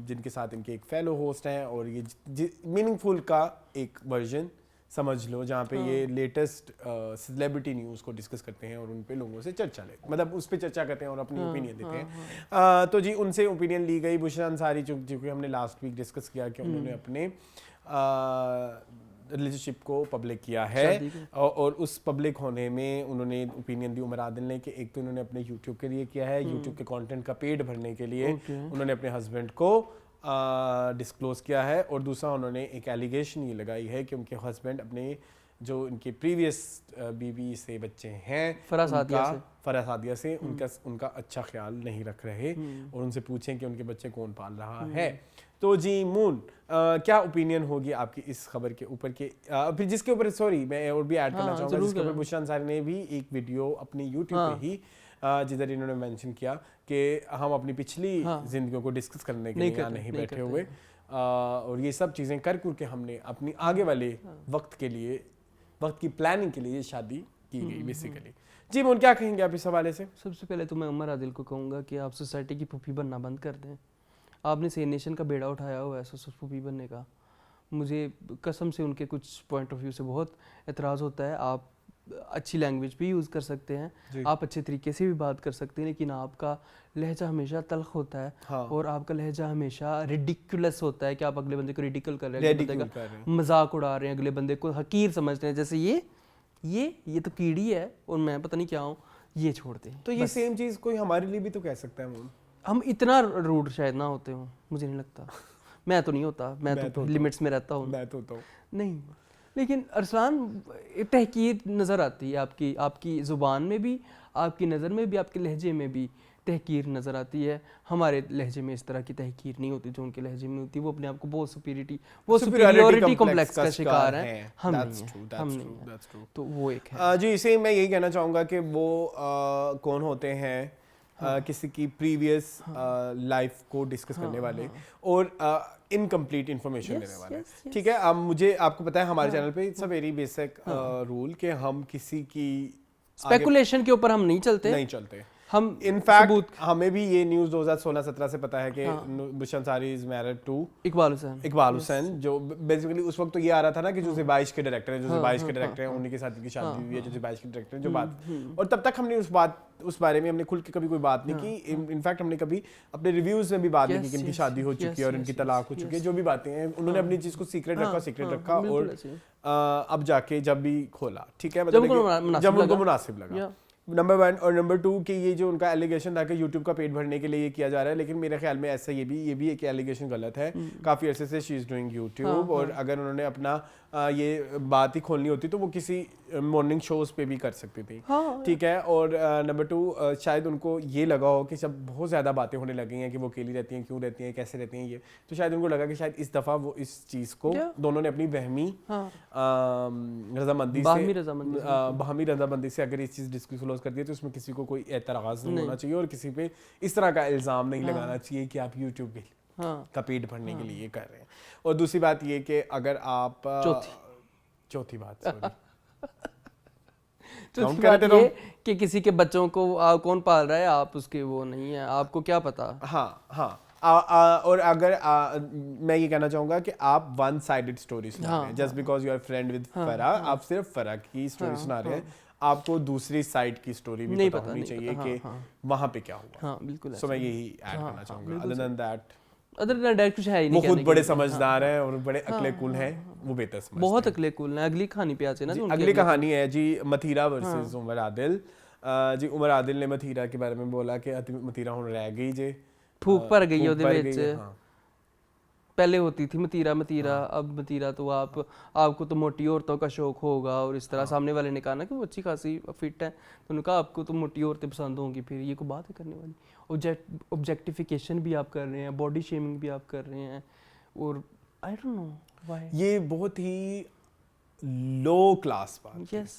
जिनके साथ इनके एक फेलो होस्ट हैं। और ये मीनिंगफुल का एक वर्जन समझ लो, जहाँ पे ये लेटेस्ट सेलिब्रिटी न्यूज़ को डिस्कस करते हैं और उन पे लोगों से चर्चा ले, मतलब उस पे चर्चा करते हैं और अपनी ओपिनियन देते हैं। तो जी उनसे ओपिनियन ली गई। बुशरा अंसारी जो कि हमने लास्ट वीक डिस्कस किया कि उन्होंने अपने रिलेशनशिप को पब्लिक किया है और उस पब्लिक होने में उन्होंने ओपिनियन दी उमर आदिल ने कि एक तो उन्होंने अपने यूट्यूब के लिए किया है, यूट्यूब के कंटेंट का पेड भरने के लिए उन्होंने अपने हस्बैंड को डिस्क्लोज किया है। और दूसरा उन्होंने एक एलिगेशन ये लगाई है कि उनके हस्बैंड अपने जो इनके प्रीवियस बीवी से बच्चे हैं फराज सादिया से उनका अच्छा ख्याल नहीं रख रहे और उनसे पूछें कि उनके बच्चे कौन पाल रहा है। तो जी मून क्या ओपिनियन होगी आपकी इस खबर के ऊपर के फिर जिसके ऊपर सॉरी मैं और भी ऐड करना चाहूँगा, जिसके ऊपर बुशरा अंसारी ने भी एक वीडियो अपनी यूट्यूब पे ही जिधर इन्होंने मेंशन किया कि हम अपनी पिछली जिंदगियों को डिस्कस करने के लिए यहाँ नहीं बैठे हुए और ये सब चीज़ें कर के हमने अपनी आगे वाले वक्त की प्लानिंग के लिए ये शादी की गई बेसिकली। जी मून क्या कहेंगे आप इस हवाले से? सबसे पहले तो मैं उमर आदिल को कहूँगा कि आप सोसाइटी की पुप्पी बनना बंद कर दें। आपने से नेशन का बेड़ा उठाया हुआ है पुप्पी बनने का। मुझे कसम से उनके कुछ पॉइंट ऑफ व्यू से बहुत एतराज़ होता है। आप अच्छी लैंग्वेज भी यूज़ कर सकते हैं, आप अच्छे तरीके से भी बात कर सकते हैं, लेकिन आपका लहजा हमेशा तल्ख होता है और आपका लहजा हमेशा रिडिकुलस होता है कि आप अगले बंदे को रिडिकल कर रहे हैं, अगले बंदे का मजाक उड़ा रहे हैं, अगले बंदे को हकीर समझते हैं। जैसे ये तो कीड़ी है और मैं पता नहीं क्या हूँ, ये छोड़ दें। तो ये सेम चीज़ कोई हमारे लिए भी तो कह सकता है। हम इतना रूड शायद ना होते हो, मुझे नहीं लगता। मैं तो नहीं होता, मैं तो लिमिट्स में रहता हूँ। मैं तो होता हूँ नहीं, लेकिन अरसलान तहकीर नज़र आती है आपकी ज़ुबान में भी, आपकी नज़र में भी, आपके लहजे में भी तहकीर नज़र आती है। हमारे लहजे में इस तरह की तहकीर नहीं होती जो उनके लहजे में होती है। वो अपने आप को बहुत सुपीरियरिटी कॉम्प्लेक्स का शिकार है, हम नहीं हैं। तो वो एक है। जी सेम मैं यही कहना चाहूँगा कि वो कौन होते हैं किसी की प्रीवियस लाइफ को डिस्कस करने वाले और इनकम्प्लीट इन्फॉर्मेशन देने वाले। ठीक है, अब मुझे आपको पता है हमारे चैनल पे it's a very basic rule कि हम किसी की स्पेकुलेशन के ऊपर हम नहीं चलते। हम इनफैक्ट हमें भी ये न्यूज़ 2016-17 से पता है कि Bushra Ansari is married to Iqbal Hussain, जो बेसिकली उस वक्त तो ये आ रहा था ना कि जो ज़ेबाइश के डायरेक्टर हैं, उन्हीं के साथ इनकी शादी हुई है, जो ज़ेबाइश के डायरेक्टर हैं, जो बात। और तब तक हमने उस बारे में हमने खुल के कभी कोई बात नहीं की। इनफैक्ट हमने कभी अपने रिव्यूज में भी बात नहीं की कि इनकी शादी हो चुकी है और इनकी तलाक हो चुकी है। जो भी बातें हैं उन्होंने अपनी चीज़ को सीक्रेट रखा और अब जाके जब भी खोला, ठीक है, मतलब जब उनको मुनासिब लगा। नंबर 1 और नंबर 2 कि ये जो उनका एलिगेशन था कि यूट्यूब का पेट भरने के लिए ये किया जा रहा है, लेकिन मेरे ख्याल में ऐसा ये भी एक एलिगेशन गलत है। काफ़ी अरसे से शी इज़ डूइंग यूट्यूब और अगर उन्होंने अपना ये बात ही खोलनी होती तो वो किसी मॉर्निंग शोज़ पे भी कर सकती थी। ठीक है, और नंबर 2 शायद उनको ये लगा हो कि जब बहुत ज़्यादा बातें होने लगी हैं कि वो अकेली रहती हैं, क्यों रहती हैं, कैसे रहती हैं, ये तो शायद उनको लगा कि शायद इस दफ़ा वो इस चीज़ को दोनों ने अपनी बहमी रजामंदी से अगर इस चीज़ डिस्क्लोज कर दिया तो उसमें किसी को कोई एतराज़ नहीं होना चाहिए और किसी पे इस तरह का इल्ज़ाम नहीं लगाना चाहिए कि आप यूट्यूब पे का पेट भरने के लिए कर रहे हैं। और दूसरी बात ये कि अगर आप चौथी बात ये कि किसी के बच्चों को कौन पाल रहा है, आप उसके वो नहीं है, आपको क्या पता। हाँ और अगर मैं ये कहना चाहूंगा कि आप वन साइडेड स्टोरी सुना रहे हैं, just because you are friend with Farah, आप सिर्फ फराह की स्टोरी सुना रहे हैं, आपको दूसरी साइड की स्टोरी भी पता होनी चाहिए कि वहां पे क्या हुआ। हाँ बिल्कुल। सो मैं यही ऐड करना चाहूंगा। अदर देन दैट कुछ है ही वो नहीं। खुद बड़े समझदार हैं और बड़े अकले कुल हैं, वो बेहतर समझते बहुत अकले कुल हैं। अगली कहानी पे आते हैं ना। अगली कहानी है जी मथीरा वर्सेस उमर आदिल। जी उमर आदिल ने मथीरा के बारे में बोला कि मथीरा हुण रह गई जे, फूक भर गई ਉਹਦੇ भर ਵਿੱਚ। गई है, हाँ। पहले होती थी मतीरा, अब मतीरा तो आपको तो मोटी औरतों का शौक होगा और इस तरह। सामने वाले ने कहा ना कि वो अच्छी खासी फिट है, तो उन्होंने कहा आपको तो मोटी औरतें पसंद होंगी, फिर ये कोई बात है करने वाली। ऑब्जेक्टिफिकेशन भी आप कर रहे हैं, बॉडी शेमिंग भी आप कर रहे हैं, और आई डोंट नो व्हाई। ये बहुत ही लो क्लास बात, यस,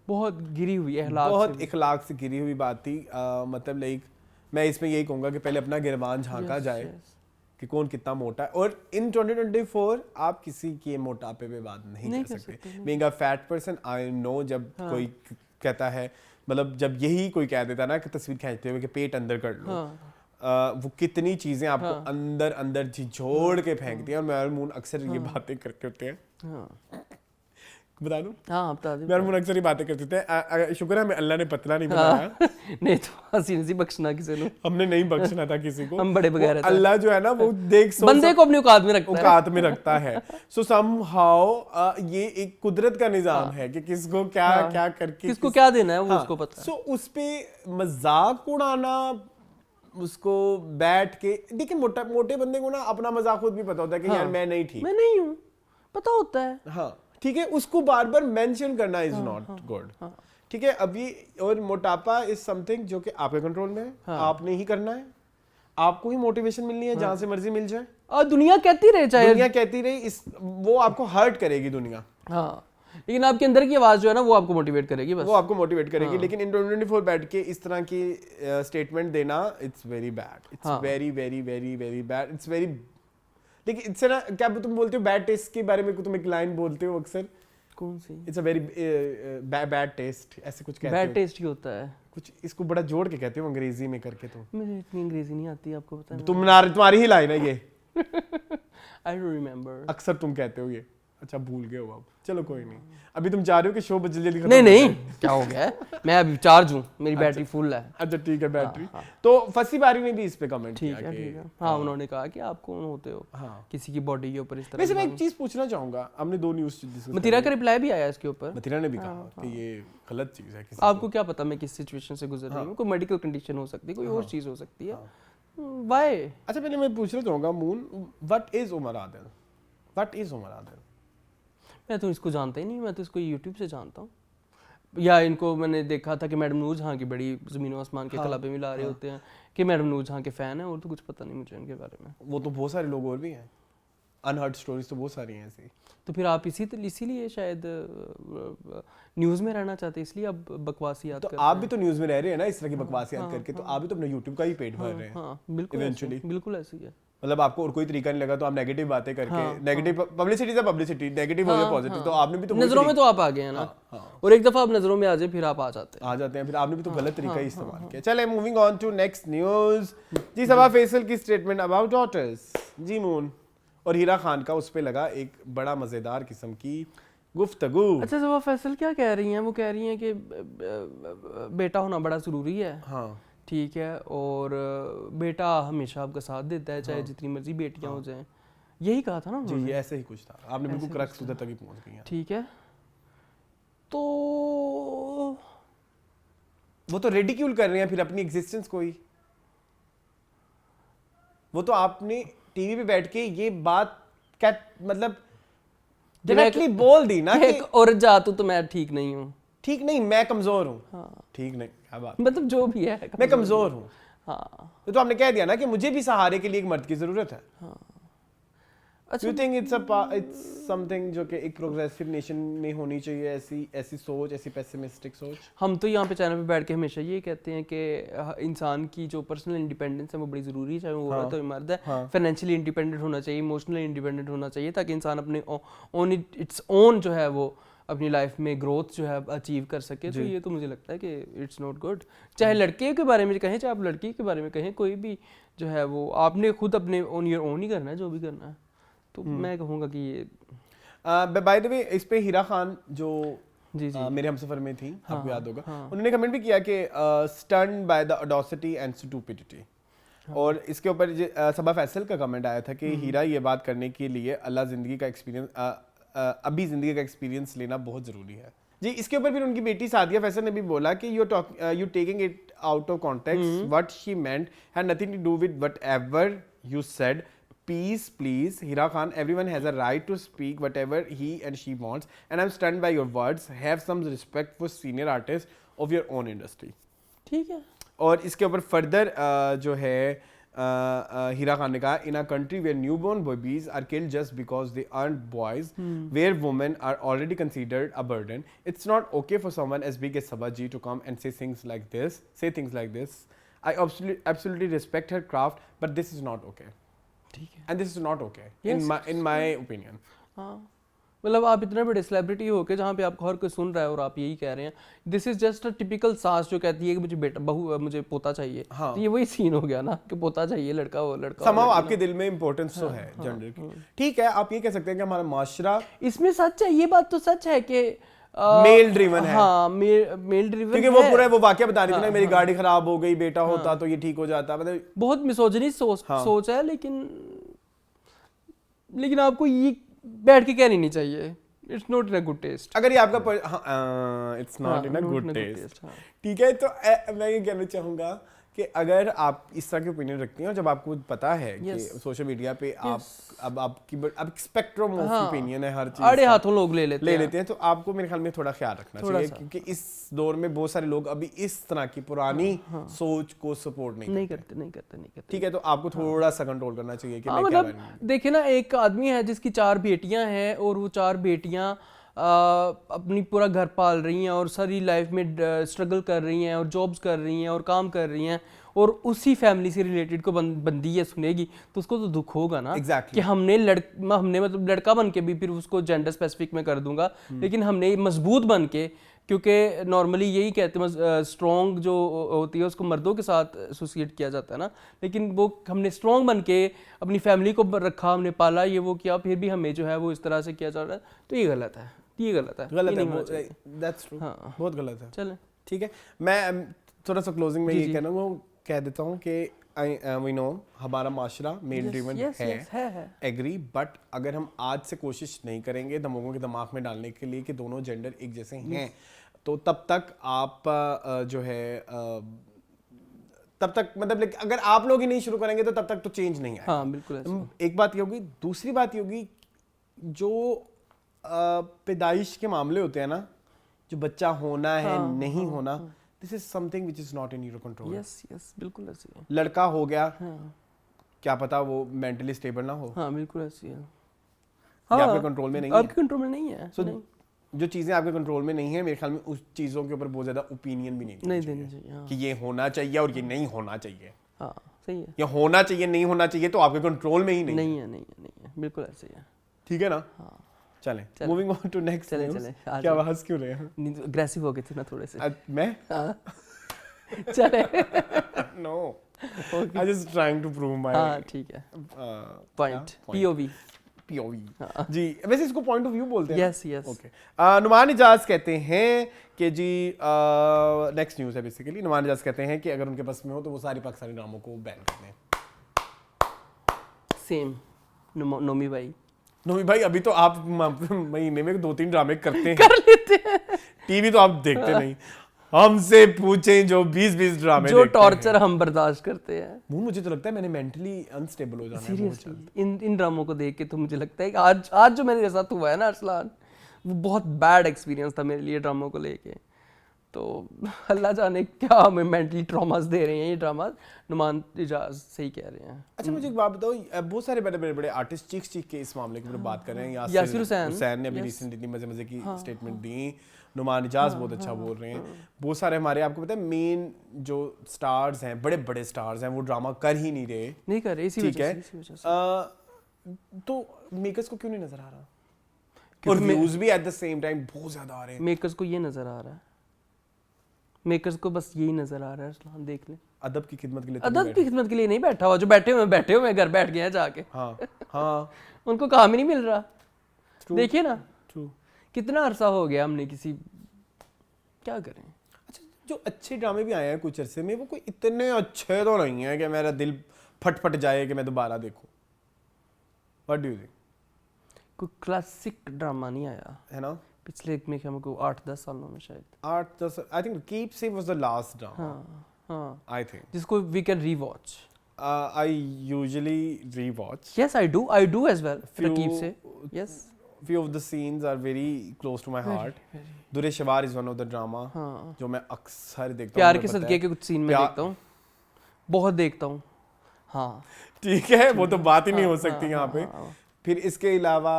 बहुत गिरी हुई अखलाक, बहुत इखलाक से गिरी हुई बात थी। मतलब लाइक मैं इसमें यही कहूँगा कि पहले अपना गिरबान झांका जाए कि कौन कितना मोटा है। और इन 2024 आप किसी के मोटापे पे बात नहीं कर सकते। Being a fat person, I know जब कोई कहता है, मतलब जब यही कोई कह देता ना कि तस्वीर खींचते हुए कि पेट अंदर कर लो, वो कितनी चीजें आपको अंदर अंदर झिझोड़ के फेंकती हैं। और मेरा मुंह अक्सर ये बातें करते होते हैं, बता दूं? हाँ बता दो। मेरा मुंह अक्सर ये बातें करते थे। शुक्र है हमें अल्लाह ने पतला नहीं बनाया। नहीं तो हंसी नहीं बख्शना किसी ने, हमने नहीं बख्शना था किसी को। हम बड़े बगैर अल्लाह जो है ना वो देख बंदे को अपनी औकात में रखता है, औकात में रखता है। सो समहाउ ये एक कुदरत का निजाम है कि किसको क्या क्या करके किसको क्या देना है वो उसको पता है। सो उस पे मजाक उड़ाना, उसको बैठ के देखिए, मोटे बंदे को ना अपना मजाक खुद भी पता होता है कि यार मैं नहीं ठीक, मैं नहीं हूँ, पता होता है। हाँ ठीक है, उसको बार बार मेंशन करना इज नॉट गुड। ठीक है, अभी और मोटापा इज समथिंग जो कि आपके कंट्रोल में है, आपने ही करना है, आपको ही मोटिवेशन मिलनी है जहां से मर्जी मिल जाए। और दुनिया कहती रहे, चाहे दुनिया कहती रही, वो आपको हर्ट करेगी दुनिया। हाँ, लेकिन आपके अंदर की आवाज जो है ना वो आपको मोटिवेट करेगी, बस वो आपको मोटिवेट करेगी। लेकिन इन 2024 बैठ के इस तरह की स्टेटमेंट देना, it's very bad, it's very very very very bad, it's very. लेकिन इससे ना क्या तुम बोलते हो बैड टेस्ट के बारे में, तुम एक लाइन बोलते हो अक्सर, कौन सी? It's a very bad taste, ऐसे कुछ कहते हो। बैड टेस्ट ही होता है कुछ, इसको बड़ा जोड़ के कहते हो अंग्रेजी में करके। तो मुझे इतनी अंग्रेजी नहीं आती, आपको पता है। तुम्हारी ही लाइन है ये। I don't remember. अक्सर तुम कहते हो ये, अच्छा भूल गए हो आप। चलो कोई नहीं, अभी तुम चाह रहे हो कि शो जल्दी जल्दी नहीं नहीं, क्या हो गया है, मैं अभी चार्ज हूँ, मेरी बैटरी फुल है। अच्छा ठीक है, बैटरी। तो फसी बारी ने भी इस पे कमेंट किया कि ठीक है। हाँ, उन्होंने कहा कि आप कौन होते हो किसी की बॉडी के ऊपर इस तरह। वैसे मैं एक चीज पूछना चाहूंगा, हमने 2 न्यूज़ डिस्कस, मतीरा का रिप्लाई भी आया इसके ऊपर। मतीरा ने भी कहा कि ये गलत चीज है। आपको क्या पता मैं किस सिचुएशन से गुजर रही हूँ, कोई मेडिकल कंडीशन हो सकती है, कोई और चीज हो सकती है, व्हाई। अच्छा पहले मैं पूछना चाहूंगा Moon, what is Umar Adil? What is Umar Adil? मैं तो इसको जानता ही नहीं, मैं तो इसको यूट्यूब से जानता हूँ, या इनको मैंने देखा था कि मैडम नूर जहाँ की बड़ी ज़मीन और आसमान के कलाबे मिला रहे होते हैं कि मैडम नूर जहाँ के फ़ैन हैं, और तो कुछ पता नहीं मुझे इनके बारे में। वो तो बहुत सारे लोग और भी हैं, अनहर्ड स्टोरीज तो बहुत सारी हैं ऐसी। तो फिर आप इसीलिए शायद न्यूज़ में रहना चाहते हैं, इसलिए आप बकवासियात तो आप भी तो न्यूज़ में रह रहे हैं ना इस तरह की बकवासियात करके, तो आप भी तो अपने यूट्यूब का ही पेट भर रहे हैं। हाँ बिल्कुल, इवेंचुअली बिल्कुल ऐसे ही है। मतलब आपको और कोई तरीका नहीं लगा, तो आप नेगेटिव बातें करके, नेगेटिव पब्लिसिटी से पब्लिसिटी, नेगेटिव हो या पॉजिटिव, तो आपने भी तो नजरों में तो आप आ गए हैं ना, और एक दफा आप नजरों में आ जाए फिर आप आ जाते हैं, फिर आपने भी तो गलत तरीका ही इस्तेमाल किया। चले moving on to next news जी। सबा फैसल की स्टेटमेंट अबाउट डॉटर्स जी मून और हीरा खान का उस पे लगा एक बड़ा मजेदार किस्म की गुफ्तगू। अच्छा, सबा फैसल क्या कह रही हैं? वो कह रही हैं कि बेटा होना बड़ा जरूरी है। हाँ ठीक है, और बेटा हमेशा आपका साथ देता है, चाहे जितनी मर्जी बेटियां हो जाएं, यही कहा था ना जी, ये ऐसे ही कुछ था। आपने बिल्कुल क्रक्स उधर तक ही पहुंच गई हैं। ठीक है, तो वो तो रेडिक्यूल कर रहे हैं फिर अपनी एग्जिस्टेंस को ही। वो तो आपने टीवी पे बैठ के ये बात क्या मतलब डायरेक्टली बोल दी ना कि एक औरत जातू तो मैं ठीक नहीं हूँ, ठीक नहीं, मैं कमजोर हूँ। ठीक नहीं, क्या बात, मतलब जो भी है मैं कमजोर हूँ। हाँ, तो आपने कह दिया ना कि मुझे भी सहारे के लिए एक मर्द की जरूरत है। अच्छा, यू थिंक इट्स समथिंग जो कि एक प्रोग्रेसिव नेशन में होनी चाहिए, ऐसी सोच, ऐसी पेसिमिस्टिक सोच? हम तो यहाँ पे चैनल पे बैठ के हमेशा ये कहते हैं कि इंसान की जो पर्सनल इंडिपेंडेंस है वो बड़ी ज़रूरी है, चाहे वो औरत हो मर्द है। फाइनेंशियली इंडिपेंडेंट होना चाहिए, इमोशनली इंडिपेंडेंट होना चाहिए, ताकि इंसान अपने इट्स ओन जो है वो अपनी लाइफ में ग्रोथ जो है अचीव कर सके, तो ये तो मुझे लगता है कि इट्स नॉट गुड। चाहे लड़के के बारे में कहें, चाहे आप लड़की के बारे में कहें, कोई भी जो है वो आपने खुद अपने ऑन योर ओन ही करना है जो भी करना है। तो मैं कहूँगा कि ये बाय द वे इस पे हीरा खान जो जी जी मेरे हमसफर में थी, आपको याद होगा, उन्होंने कमेंट भी किया कि stunned by the audacity and stupidity. और इसके ऊपर सबा फैसल का कमेंट आया था कि हीरा ये बात करने के लिए अल्लाह ज़िंदगी का एक्सपीरियंस अभी ज़िंदगी का एक्सपीरियंस लेना बहुत ज़रूरी है जी। इसके ऊपर फिर उनकी बेटी सादिया फैसल ने भी बोला कि you taking it out of context, what she meant had nothing to do with whatever you said, please Hira Khan, everyone has a right to speak whatever he and she wants and I'm stunned by your words, have some respect for senior artists of your own industry। ठीक है। और इसके ऊपर further जो है हीरा खान ने कहा, in a country where newborn babies are killed just because they aren't boys, where women are already considered a burden, it's not okay for someone as big as Saba ji to come and say things like this. I absolutely respect her craft, but this is not okay। ठीक है। And this is not okay in my opinion। हाँ, मतलब आप इतने बड़े celebrity हो के जहाँ पे आपको हर कोई सुन रहा है और आप यही कह रहे हैं, this is just a typical सास जो कहती है कि मुझे बेटा बहू मुझे पोता चाहिए। हाँ। तो ये वही सीन हो गया ना कि पोता चाहिए, लड़का वो लड़का। समाओ आपके दिल में इंपॉर्टेंस तो है जेंडर की। ठीक है, आप ये कह सकते हैं कि हमारा माशरा इसमें सच है, ये बात तो सच है कि मेल ड्रिवन है। हाँ, मेल ड्रिवन, क्योंकि वो पूरा वो वाकया बता रही थी ना, मेरी गाड़ी खराब हो गई, बेटा होता तो ये ठीक हो जाता, मतलब बहुत मिसोजिनी सोच है, लेकिन आपको ये बैठ के कहनी नहीं चाहिए। It's not in a good taste. अगर ये आपका it's not in a good taste. ठीक है, तो मैं ये कहना चाहूंगा कि अगर आप इस तरह की ओपिनियन रखती हैं और जब आपको पता है कि सोशल मीडिया पे आप अब स्पेक्ट्रम ऑफ ओपिनियन है, हर चीज आड़े हाथों लोग ले लेते हैं, तो आपको मेरे ख्याल में थोड़ा ख्याल रखना चाहिए, क्योंकि इस दौर में बहुत सारे लोग अभी इस तरह की पुरानी सोच को सपोर्ट नहीं करते। ठीक है, तो आपको थोड़ा सा कंट्रोल करना चाहिए कि मतलब देखिए ना, एक आदमी है जिसकी 4 बेटियां हैं और वो 4 बेटियां अपनी पूरा घर पाल रही हैं और सारी लाइफ में स्ट्रगल कर रही हैं और जॉब्स कर रही हैं और काम कर रही हैं, और उसी फैमिली से रिलेटेड को बंदी है सुनेगी तो उसको तो दुख होगा ना। कि हमने मतलब लड़का बन के भी फिर उसको जेंडर स्पेसिफिक में कर दूंगा, लेकिन हमने मजबूत बन के, क्योंकि नॉर्मली यही कहते हैं स्ट्रॉन्ग जो होती है उसको मर्दों के साथ एसोसिएट किया जाता है ना, लेकिन वो हमने स्ट्रॉन्ग बन के अपनी फैमिली को रखा, हमने पाला, ये वो किया, फिर भी हमें जो है वो इस तरह से किया जा रहा है, तो ये गलत है। दैट्स ट्रू, बहुत गलत है। चलें, ठीक है, मैं थोड़ा सा क्लोजिंग में ये कह देता हूँ कि वी नो हमारा माशरा मेल ड्रिवन है, एग्री, बट अगर हम आज से कोशिश नहीं करेंगे लोगों के दिमाग में डालने के लिए कि दोनों जेंडर एक जैसे हैं, तो तब तक आप जो है तब तक मतलब अगर आप लोग ही नहीं शुरू करेंगे तो तब तक तो चेंज नहीं आएगा। हाँ, बिल्कुल। एक बात ये होगी, दूसरी बात ये होगी, जो पैदाइश के मामले होते हैं ना, जो बच्चा होना है नहीं होना, this is something which is not in your control. Yes, बिल्कुल ऐसे है। लड़का हो गया, क्या पता वो मेंटली स्टेबल ना हो। हाँ, बिल्कुल ऐसे है। ये आपके कंट्रोल में नहीं है। आपके कंट्रोल में नहीं है। जो चीजें आपके कंट्रोल में नहीं है, मेरे ख्याल में उस चीजों के ऊपर बहुत ज्यादा ओपिनियन भी नहीं देनी चाहिए कि ये होना चाहिए और ये नहीं होना चाहिए। हाँ, सही है। ये होना चाहिए नहीं होना चाहिए तो आपके कंट्रोल में ही नहीं है, बिल्कुल ऐसे ही है। ठीक है ना? हाँ, चलें, मूविंग ऑन टू नेक्स्ट। चलें। क्या हंस क्यों रहे हैं? अग्रेसिव हो गए थे ना थोड़े से। मैं? चले। No, I just trying to prove my. हाँ, ठीक है। Point, POV। जी, वैसे इसको पॉइंट ऑफ व्यू बोलते हैं। यस। ओके, नुमान इजाज कहते हैं कि जी नेक्स्ट न्यूज़ है बेसिकली। नुमान इजाज कहते हैं कि अगर उनके पास में हो तो वो सारी पाकिस्तानी ड्रामों को बैन कर दें। सेम नोमी भाई, अभी तो आप महीने में 2-3 ड्रामे करते हैं, कर लेते हैं। टीवी तो आप देखते नहीं, हमसे पूछें जो 20-20 ड्रामे जो टॉर्चर हम बर्दाश्त करते हैं। वो मुझे तो लगता है मैंने मेंटली अनस्टेबल हो जाना है सीरियसली इन ड्रामों को देख के। तो मुझे लगता है कि आज जो मेरे साथ हुआ है ना अरसलान, वो बहुत बैड एक्सपीरियंस था मेरे लिए ड्रामों को लेके। तो अल्लाह जाने क्या हमें मेंटली ट्रॉमास दे रहे हैं ये ड्रामा। नुमान इजाज सही कह रहे हैं। अच्छा, मुझे एक बात बताओ, बहुत सारे बड़े आर्टिस्ट चीख के इस मामले के ऊपर बात कर रहे हैं। यासिर हुसैन ने अभी रिसेंटली मजे की स्टेटमेंट दी। नुमान इजाज बहुत अच्छा बोल रहे हैं। बहुत सारे हमारे, आपको पता है, मेन जो स्टार्स हैं, बड़े स्टार्स हैं, वो ड्रामा कर ही नहीं रहे। इसी वजह से। तो मेकर्स को क्यों नहीं नजर आ रहा? और व्यूज भी एट द सेम टाइम बहुत ज्यादा आ रहे हैं। मेकर्स को ये नजर आ रहा है, मेकर्स को बस यही नजर आ रहा है अरसलान, देख ले। अदब की खिदमत के लिए अदब की खिदमत के लिए नहीं बैठा हुआ, जो बैठे हुए हैं घर बैठ गए हैं जाके, हाँ हाँ उनको काम ही नहीं मिल रहा। True. देखिए ना ट्रू। कितना अरसा हो गया हमने किसी, क्या करें। अच्छा, जो अच्छे ड्रामे भी आए हैं कुछ अरसे में, वो कोई इतने अच्छे तो नहीं है कि मेरा दिल फट जाए कि मैं दोबारा देखूं। What do you think? कोई क्लासिक ड्रामा नहीं आया है ना, पिछले में हमको 8-10 सालों में शायद। 8-10, I think keep safe was the last drama, हाँ आई थिंक। जिसको we can rewatch. I usually rewatch. Yes I do as well. Few- Raqeeb Se yes. Few of the scenes are very close to my heart. दुरे शवार is one of the drama हाँ। जो मैं अक्सर देखता हूँ। प्यार के मुझे पता सदके है। के कुछ सीन में प्यार- देखता हूँ, बहुत देखता हूँ। हाँ ठीक है, वो तो बात ही नहीं हो सकती यहाँ पे। फिर इसके अलावा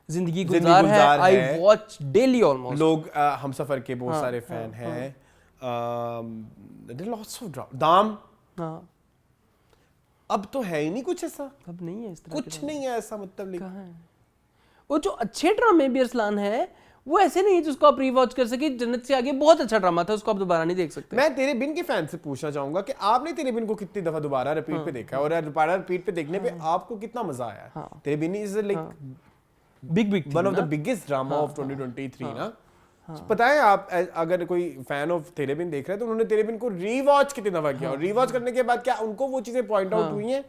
जिंदगी जिंदगी गुलजार है, गुलजार आई है। Watch daily almost. लोग हमसफर के बहुत सारे फैन हैं। there are lots of drama. दाम हाँ अब तो है ही नहीं कुछ ऐसा, अब नहीं है इस तरह कुछ नहीं है ऐसा, मतलब लेकिन कहाँ है। वो जो अच्छे ड्रामे भी अरसलान है वो ऐसे नहीं है जिसको आप रीवॉच कर सके। जन्नत से आगे बहुत अच्छा ड्रामा था, उसको आप दोबारा नहीं देख सकते। मैं तेरे बिन के फैन से पूछना चाहूंगा कि आपने तेरे बिन को कितनी दफा दोबारा रिपीट पे देखा है, और दोबारा रिपीट पे देखने पे आपको कितना मजा आया है? Tere Bin is like big one of the biggest drama of 2023 ना। पता है आप अगर कोई फैन ऑफ तेरे बिन देख रहा है तो उन्होंने तेरे बिन को रीवॉच कितनी दफा किया, और रीवॉच करने के बाद क्या उनको वो चीजें पॉइंट आउट हुई हैं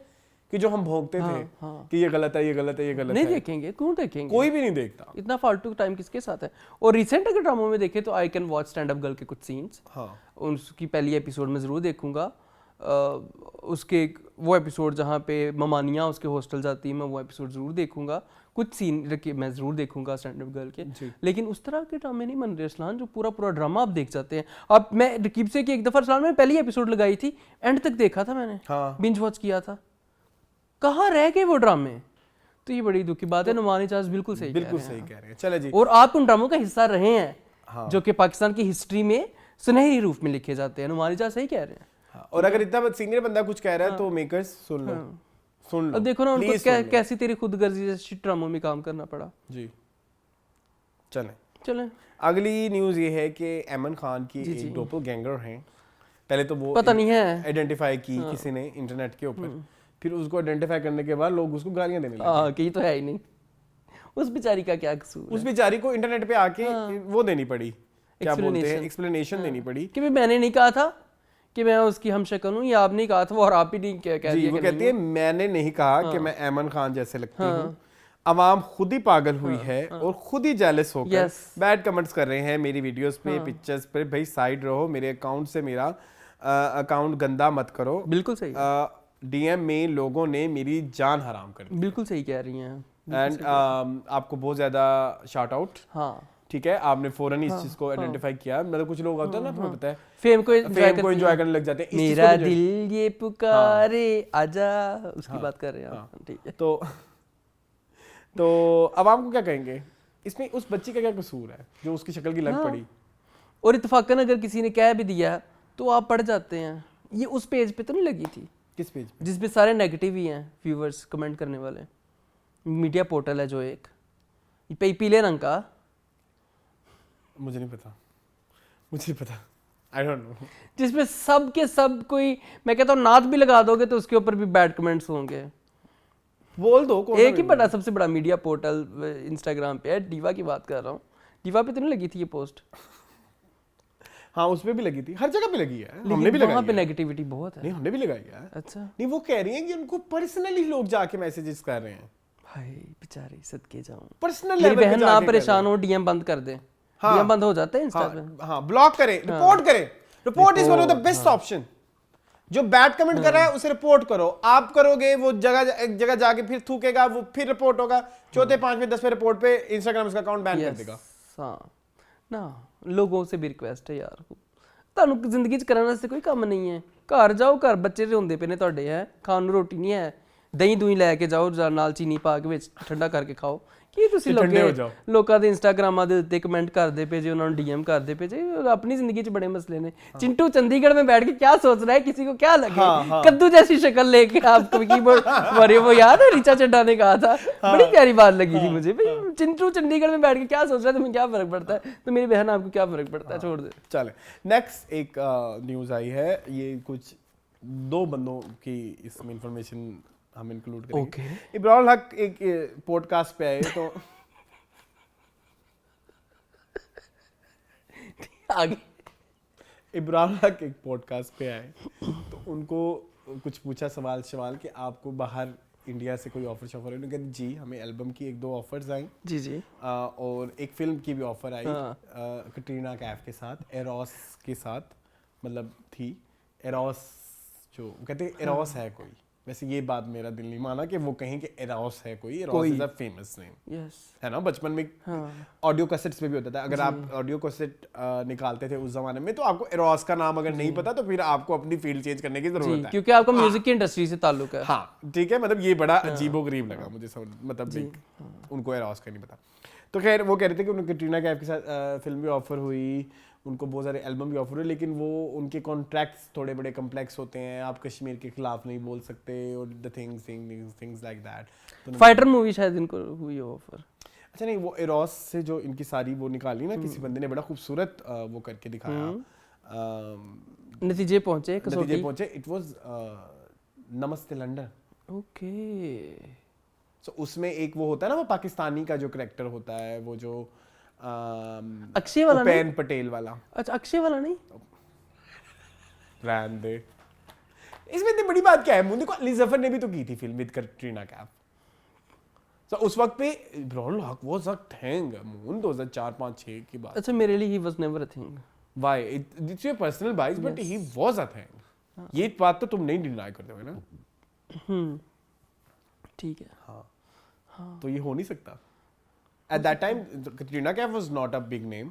कि जो हम भोगते थे कि ये गलत है, ये गलत है, ये गलत नहीं है। देखेंगे, क्यों देखेंगे? कोई भी नहीं देखता। इतना फालतू टाइम किसके साथ है। और रिसेंट अगर ड्रामों में देखे तो I can watch stand up girl के कुछ सीन्स। हाँ, उसकी पहली एपिसोड में ज़रूर देखूंगा। उसके वो एपिसोड जहाँ पे ममानिया उसके हॉस्टल जाती है, मैं वो एपिसोड ज़रूर देखूंगा। कुछ सीन मैं ज़रूर देखूंगा स्टैंड अप गर्ल के। लेकिन उस तरह के ड्रामे नहीं बन रहे अरसलान, जो पूरा ड्रामा आप देख जाते हैं। अब मैं रकीब से कि एक दफ़ा अरसलान में पहली एपिसोड लगाई थी, एंड तक देखा था मैंने, हाँ। बिंज वॉच किया था, कहाँ रह गए वो ड्रामे? तो ये बड़ी दुख की बात है। नुमान इजाज बिल्कुल सही बिल्कुल कह रहे सही कह रहे हैं। चले जी। हैं। और आप उन ड्रामों का हिस्सा रहे हैं हाँ। जो कि पाकिस्तान की हिस्ट्री में सुनहरी रूप में लिखे जाते हैं। नुमान इजाज सही कह रहे हैं। हाँ, और अगर इतना सीनियर बंदा कुछ कह रहा है तो मेकर्स सुन लो, सुन लो। अब देखो ना उनको Please सुन लो। कैसी तेरी खुदगर्जी जैसे ड्रामों में काम करना पड़ा। जी चलें। चलें, अगली न्यूज़ ये है कि ऐमन खान की एक डोपलगैंगर हैं। पहले तो वो पता नहीं है। आइडेंटिफाई की किसी ने इंटरनेट के ऊपर, फिर उसको आइडेंटिफाई करने के बाद लोग उसको गालियां देने लगे। हाँ, कि तो है ही नहीं, उस बेचारी का क्या कसूर उस बेचारी को इंटरनेट पे आके वो देनी पड़ी, क्या बोलते हैं, Explanation। एक्सप्लेनेशन देनी पड़ी कि भाई मैंने नहीं कहा था कि मैं उसकी हमशक्ल हूँ, या आपने कहा था वो, और आप ही नहीं कह जी। दिया वो कि कहती है मैंने नहीं कहा कि मैं ऐमन खान जैसे लगती हूँ। अवाम खुद ही पागल हुई है और खुद ही जेलस होकर Yes। बैड कमेंट्स कर रहे हैं मेरी वीडियोस पे, पिक्चर्स पे। भाई साइड रहो, मेरे अकाउंट से मेरा अकाउंट गंदा मत करो। बिल्कुल सही, डीएम में लोगों ने मेरी जान हराम कर दी। बिल्कुल सही कह रही हैं। एंड आपको बहुत ज्यादा शाउट आउट, हाँ, ठीक है, आपने फौरन इस चीज को आइडेंटिफाई किया। मतलब कुछ लोग होते हैं ना, तुम्हें पता है, फेम को फेम को एंजॉय करने लग जाते हैं। इस चीज मेरा को enjoy- दिल ये पुकारे आजा, उसकी बात कर रहे हैं आप। ठीक है। तो अवाम को क्या कहेंगे इसमें? उस बच्ची का क्या कसूर है जो उसकी शक्ल की लग पड़ी? और इत्तफाकन अगर किसी ने कह भी दिया तो आप पढ़ जाते हैं। ये उस पेज पे तो नहीं लगी थी किस पेज पे? जिसपे सारे नेगेटिव ही हैं व्यूवर्स, कमेंट करने वाले। मीडिया पोर्टल है जो एक पीले रंग का, मुझे नहीं पता, मुझे नहीं पता, आई डोंट नो। जिसमें सब के सब कोई, मैं कहता हूँ नात भी लगा दोगे तो उसके ऊपर भी बैड कमेंट्स होंगे। बोल दो कौन एक ही बड़ा सबसे बड़ा मीडिया पोर्टल इंस्टाग्राम पे है, डीवा की बात कर रहा हूँ। डीवा पे तो नहीं लगी थी ये पोस्ट? हाँ, उस पे भी लगी थी, हर जगह पे लगी है, हमने भी लेकिन लगाई वहाँ पे है। नेगेटिविटी बहुत है। नहीं, हमने भी लगाई है। अच्छा नहीं, वो कह रही हैं कि उनको पर्सनली लोग जाके मैसेजेस कर रहे हैं। भाई बेचारी, सदके जाऊं। पर्सनल मेरी लेवल पे बहन ना जाके कर परेशान हो, डीएम बंद कर दे। हाँ। डीएम बंद हो जाते हैं इंस्टा रहे पे। हैं। हाँ, ब्लॉक करें, रिपोर्ट करें। Report is one of the best option. जो बैड कमेंट कर रहा है उसे रिपोर्ट करो। आप करोगे, वो एक जगह जाके फिर थूकेगा, वो फिर रिपोर्ट होगा, चौथे 5वें 10वें रिपोर्ट पे इंस्टाग्राम उसका अकाउंट बैन कर देगा। हाँ ना, लोगों से भी रिक्वेस्ट है यार, ਤੁਹਾਨੂੰ ਜ਼ਿੰਦਗੀ 'ਚ ਕਰਨ ਵਾਸਤੇ ਕੋਈ ਕੰਮ ਨਹੀਂ ਹੈ। ਘਰ ਜਾਓ, ਘਰ ਬੱਚੇ ਰੋਂਦੇ ਪਏ ਨੇ ਤੁਹਾਡੇ, ਹੈ ਖਾਣ ਨੂੰ ਰੋਟੀ ਨਹੀਂ ਹੈ, ਦਹੀਂ ਦੂਈ ਲੈ ਕੇ ਜਾਓ, ਨਾਲ ਚੀਨੀ ਪਾ ਕੇ ਵਿੱਚ ਠੰਡਾ ਕਰਕੇ ਖਾਓ। ਕੀ ਤੁਸੀਂ ਤੇ ਠੰਡੇ ਹੋ ਲੋਕੇ ਜਾਓ। ਲੋਕਾਂ ਦੇ ਇੰਸਟਾਗ੍ਰਾਮਾਂ ਦੇ ਉੱਤੇ ਕਮੈਂਟ ਕਰਦੇ ਪਏ ਜੇ ਉਹਨਾਂ ਨੂੰ ਡੀਐਮ ਕਰਦੇ ਪਏ ਜੇ अपनी जिंदगी च बड़े मसले ने चिंटू चंडीगढ़ में बैठ के क्या सोच रहा है किसी को क्या लगे कद्दू जैसी शक्ल लेके आपको कीबोर्ड मारे वो याद है ऋचा चड्ढा ने कहा था बड़ी प्यारी बात लगी थी मुझे भाई चिंटू चंडीगढ़ में बैठ के क्या सोच रहा है तुम्हें क्या फर्क पड़ता है तो मेरी बहन आपको क्या फर्क पड़ता है छोड़ दे चले नेक्स्ट एक न्यूज़ आई है ये कुछ 2 बंदों की इसमें इंफॉर्मेशन हम इंक्लूड करेंगे इब्राहिम हक एक पॉडकास्ट पे आए तो आगे इब्राहिम हक एक पॉडकास्ट पे आए तो उनको कुछ पूछा सवाल कि आपको बाहर इंडिया से कोई ऑफर शॉफर है उन्होंने कहा जी हमें एल्बम की 1-2 ऑफर्स आई जी और एक फिल्म की भी ऑफर आई कटरीना कैफ के साथ एरोस के साथ मतलब थी एरोस जो कहते हैं एरोस है कोई वैसे ये बात मेरा दिल नहीं माना कि वो कहें कि एरोस है कोई arrows is a famous name yes है ना बचपन में ऑडियो कैसेट्स पे भी होता था अगर आप ऑडियो कैसेट निकालते थे उस जमाने में तो आपको एरोस का नाम अगर नहीं पता तो फिर आपको अपनी फील्ड चेंज करने की जरूरत है क्योंकि आपका म्यूजिक की इंडस्ट्री से ताल्लुक है हाँ ठीक है मतलब ये बड़ा अजीबोगरीब लगा मुझे मतलब उनको एरोस का नहीं पता तो खैर वो कह रहे थे कि उनको कटरीना कैफ के साथ फिल्म भी ऑफर हुई उनको बहुत सारे एल्बम भी ऑफर हुए लेकिन वो उनके कॉन्ट्रैक्ट्स थोड़े बड़े कम्प्लेक्स होते हैं आप कश्मीर के खिलाफ नहीं बोल सकते और the things like that fighter movie शायद इनको हुई ऑफर अच्छा नहीं वो एरोस से जो इनकी सारी वो निकाली ना किसी बंदे ने बड़ा खूबसूरत वो करके दिखाया नतीजे पहुंचे इट वाज नमस्ते लंदन ओके सो उसमें एक वो होता है ना वो पाकिस्तानी का जो करैक्टर होता है वो जो अक्षय वाला नहीं उपेन पटेल वाला अच्छा अक्षय वाला नहीं रहने दे इसमें इतनी बड़ी बात क्या है मुझे को अली जफर ने भी तो की थी फिल्म विद कटरीना कैफ तो उस वक्त पे इब्राहिम हक वाज अ थिंग मून 2004-5-6 की बात अच्छा मेरे लिए he was never a thing why it's your personal bias but he was a thing ये बात तो तुम नहीं डिनाई करते हो ना ठीक है हाँ तो ये हो नहीं सकता at that time Katrina Kaif was not a big name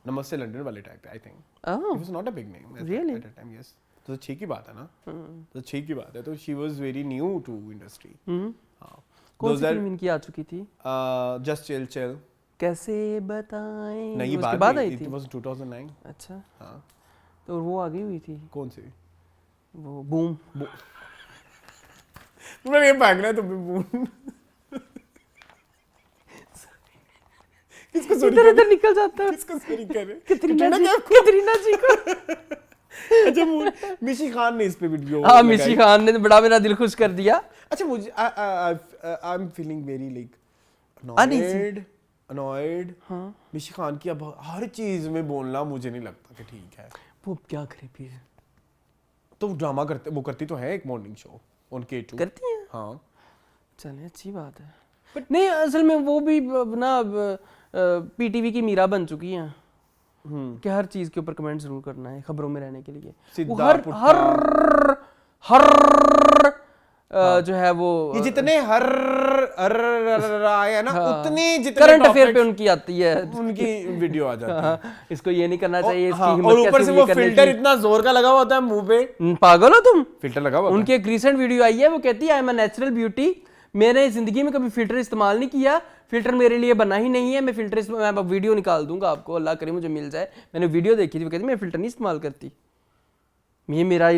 नमस्ते लंदन वाले टाइप पे I think it was not a big name really at that time yes तो अच्छी की बात है ना तो अच्छी की बात है तो she was very new to industry हाँ कौन सी फिल्म इनकी आ चुकी थी Just Chill Chill कैसे बताएं नहीं उसके बाद आई थी it was 2009 अच्छा हाँ तो वो आ गई हुई थी कौन सी वो बूम तुम्हें ये भागना है तुम्हें बूम किसको सॉरी इधर निकल जाता है किसको सॉरी करे कतरीना जी को अच्छा मिशी खान ने इस पे वीडियो हाँ मिशी खान ने बड़ा मेरा दिल खुश कर दिया अच्छा मुझे I am feeling very like annoyed हाँ मिशी खान की अब हर चीज में बोलना मुझे नहीं लगता कि ठीक है वो क्या करे फिर तो ड्रामा करते वो करती तो है एक मॉर्निंग शो ऑन K2 करती है हाँ चले अच्छी बात है नहीं असल में वो भी ना पीटीवी की मीरा बन चुकी हैं कि हर चीज के ऊपर कमेंट जरूर करना है खबरों में रहने के लिए वो हर जो है वो ये जितने हर आया ना उतने जितने करंट अफेयर पे उनकी आती है उनकी वीडियो आ जाती है इसको ये नहीं करना चाहिए इसकी हिम्मत और ऊपर से वो फिल्टर इतना जोर का लगा हुआ होता है मुंह पे पागल हो तुम फिल्टर लगा हुआ उनकी एक रीसेंट वीडियो आई है वो कहती है I am a natural beauty मैंने जिंदगी में कभी फिल्टर इस्तेमाल नहीं किया फिल्टर मेरे लिए बना ही नहीं है मैं फिल्टर मैं वीडियो निकाल दूंगा आपको अल्लाह करे मुझे मिल जाए मैंने वीडियो देखी थी वो कहती मैं फिल्टर नहीं इस्तेमाल करती ये मेरा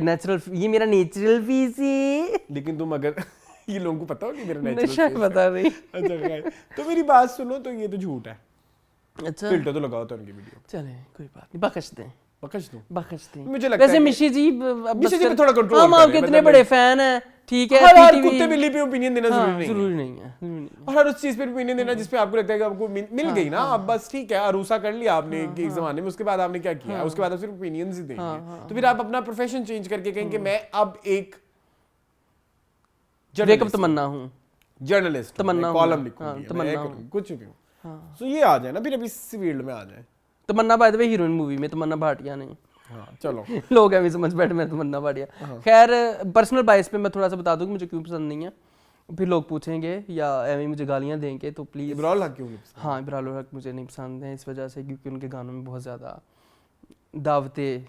नेचुरल फीस है लेकिन तुम अगर ये लोगों को पता हो कि मेरा नेचुरल नशा पता नहीं अच्छा तो मेरी बात सुनो तो ये तो झूठ है अच्छा फिल्टर तो लगाओ तो उनकी वीडियो चले कोई बात नहीं बख्श दें बकच दूं मुझे लगता है वैसे मिशी जी पे थोड़ा कंट्रोल हम आपके इतने बड़े फैन हैं ठीक है हर कुत्ते बिल्ली पे ओपिनियन देना जरूरी नहीं है और हर उस चीज पे ओपिनियन देना जिस पे आपको लगता है कि आपको मिल गई ना अब बस ठीक है अरूसा कर लिया आपने एक जमाने में उसके बाद आपने क्या किया उसके बाद आप सिर्फ ओपिनियंस ही देंगे तो फिर आप अपना प्रोफेशन चेंज करके कहेंगे मैं अब एक वेकअप तमन्ना हूं जर्नलिस्ट तमन्ना कॉलम लिखूंगी कुछ भी तो ये आ जाए ना फिर अब इस फील्ड में आ जाए Tamannaah by the way heroine movie में तमन्ना भाटिया नहीं हाँ चलो लोग ऐसे समझ बैठे मैं तमन्ना भाटिया खैर पर्सनल बाइस पे मैं थोड़ा सा बता दूं कि मुझे क्यों पसंद नहीं है फिर लोग पूछेंगे या एवं मुझे गालियां देंगे तो प्लीज इब्राहिम हक क्यों नहीं पसंद हाँ इब्राहिम हक मुझे नहीं पसंद है इस वजह से क्योंकि उनके गानों में बहुत ज़्यादा दावतें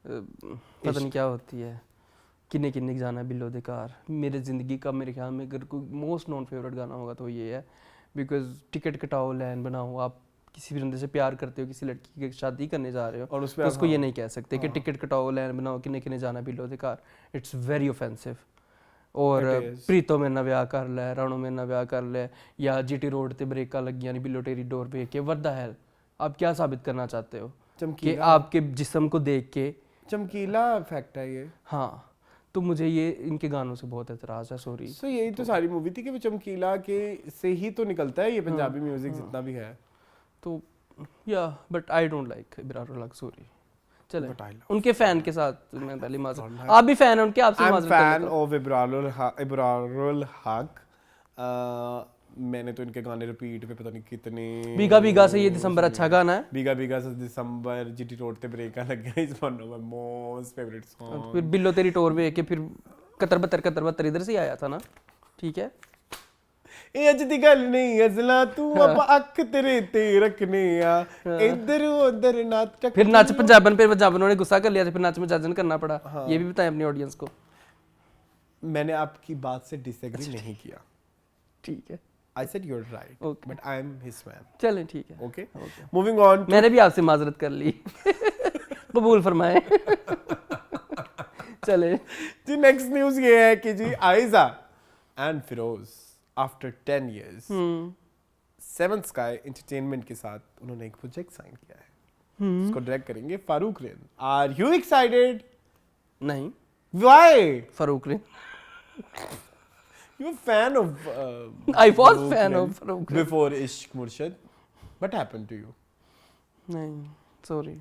पता नहीं क्या होती है किन्ने किन्ने जाना बिलो दे कार मेरे ज़िंदगी का मेरे ख्याल में अगर कोई मोस्ट नॉन फेवरेट गाना होगा तो ये है, बिकॉज टिकट कटाओ लाइन बनाओ, आप किसी भी बंदे से प्यार करते हो, किसी लड़की की शादी करने जा रहे हो और उस पे तो उसको आप- ये नहीं कह सकते कि टिकट कटाओ लाइन बनाओ किन्ने किन्ने जाना below they car, it's very offensive. और It is. प्रीतो मेरे नाल ब्याह कर लै, राणो मेरे नाल ब्याह कर लै, या जीटी रोड ते ब्रेकां लगियां नहीं बिलो तेरी डोर पे के व्हाट द हेल, आप क्या साबित करना चाहते हो कि चमकीला आपके जिस्म को देख के, चमकीला फैक्ट है ये। हाँ तो मुझे ये इनके गानों से बहुत एतराज़ है, सॉरी। सो यही तो सारी मूवी थी कि वो चमकीला के से ही तो निकलता है ये पंजाबी हाँ, म्यूजिक जितना भी है। तो या but I don't like Ibrar लग, सॉरी। चले But I love उनके फैन के साथ मैं पहले Don't माजरत, have- आप भी फैन हैं उनके, आपसे आई एम माजरत कर फैन लेता हूँ। ऑफ इब्रारुल हक। मैंने तो इनके गाने रिपीट पे पता नहीं कितने बीगा बीगा से ये दिसंबर अच्छा गाना है, बीगा बीगा से दिसंबर जीटी रोड ते ब्रेक लग गया, is one of my most favourite song. फिर बिल्लो तेरी टोर पे के फिर कतर बत्तर इधर से ही आया था ना, ठीक है। ਇਹ ਅੱਜ ਦੀ ਗੱਲ ਨਹੀਂ ਅਜ਼ਲਾ ਤੂੰ ਅਬ ਅੱਖ ਤੇਰੇ ਤੇ ਰੱਖਨੇ ਆ ਇੱਧਰ ਉੱਧਰ ਨਾ ਟਕ फिर नाच पंजाबन पे पंजाबनों ने गुस्सा कर लिया था, फिर नाच पंजाबन करना पड़ा, ये भी बताएं अपनी ऑडियंस को। मैंने आपकी बात से डिसएग्री नहीं किया, ठीक है I said you are right Okay. But I am his man. चलें ठीक है, ओके मूविंग ऑन। मैंने भी आपसे माजरत कर ली कबूल फरमाए चले जी नेक्स्ट न्यूज़ ये है कि जी Ayeza and Feroze after 10 years seventh sky entertainment के साथ उन्होंने एक प्रोजेक्ट साइन किया है, इसको डायरेक्ट करेंगे Farooq Rind. Are you excited? नहीं, व्हाई? फारूक ने you are fan of I was fan of Farooq Rain. Before Ishq Murshid. What happened to you नहीं, sorry.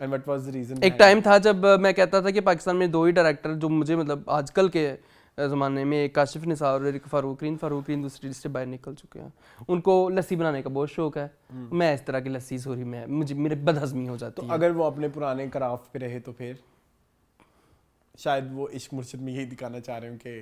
And what was the reason? एक टाइम था जब मैं कहता था कि पाकिस्तान में दो ही डायरेक्टर जो मुझे मतलब आजकल के ज़माने में, एक काशिफ निसार और एक फारूक रीन दूसरी से बाहर निकल चुके हैं, उनको लस्सी बनाने का बहुत शौक है, मैं इस तरह की लस्सी सॉरी मैं मुझे मेरे बदहज़मी हो जाती तो है। अगर वो अपने पुराने क्राफ्ट पे रहे तो फिर शायद वो इश्क मुर्शद में यही दिखाना चाह रहे हो कि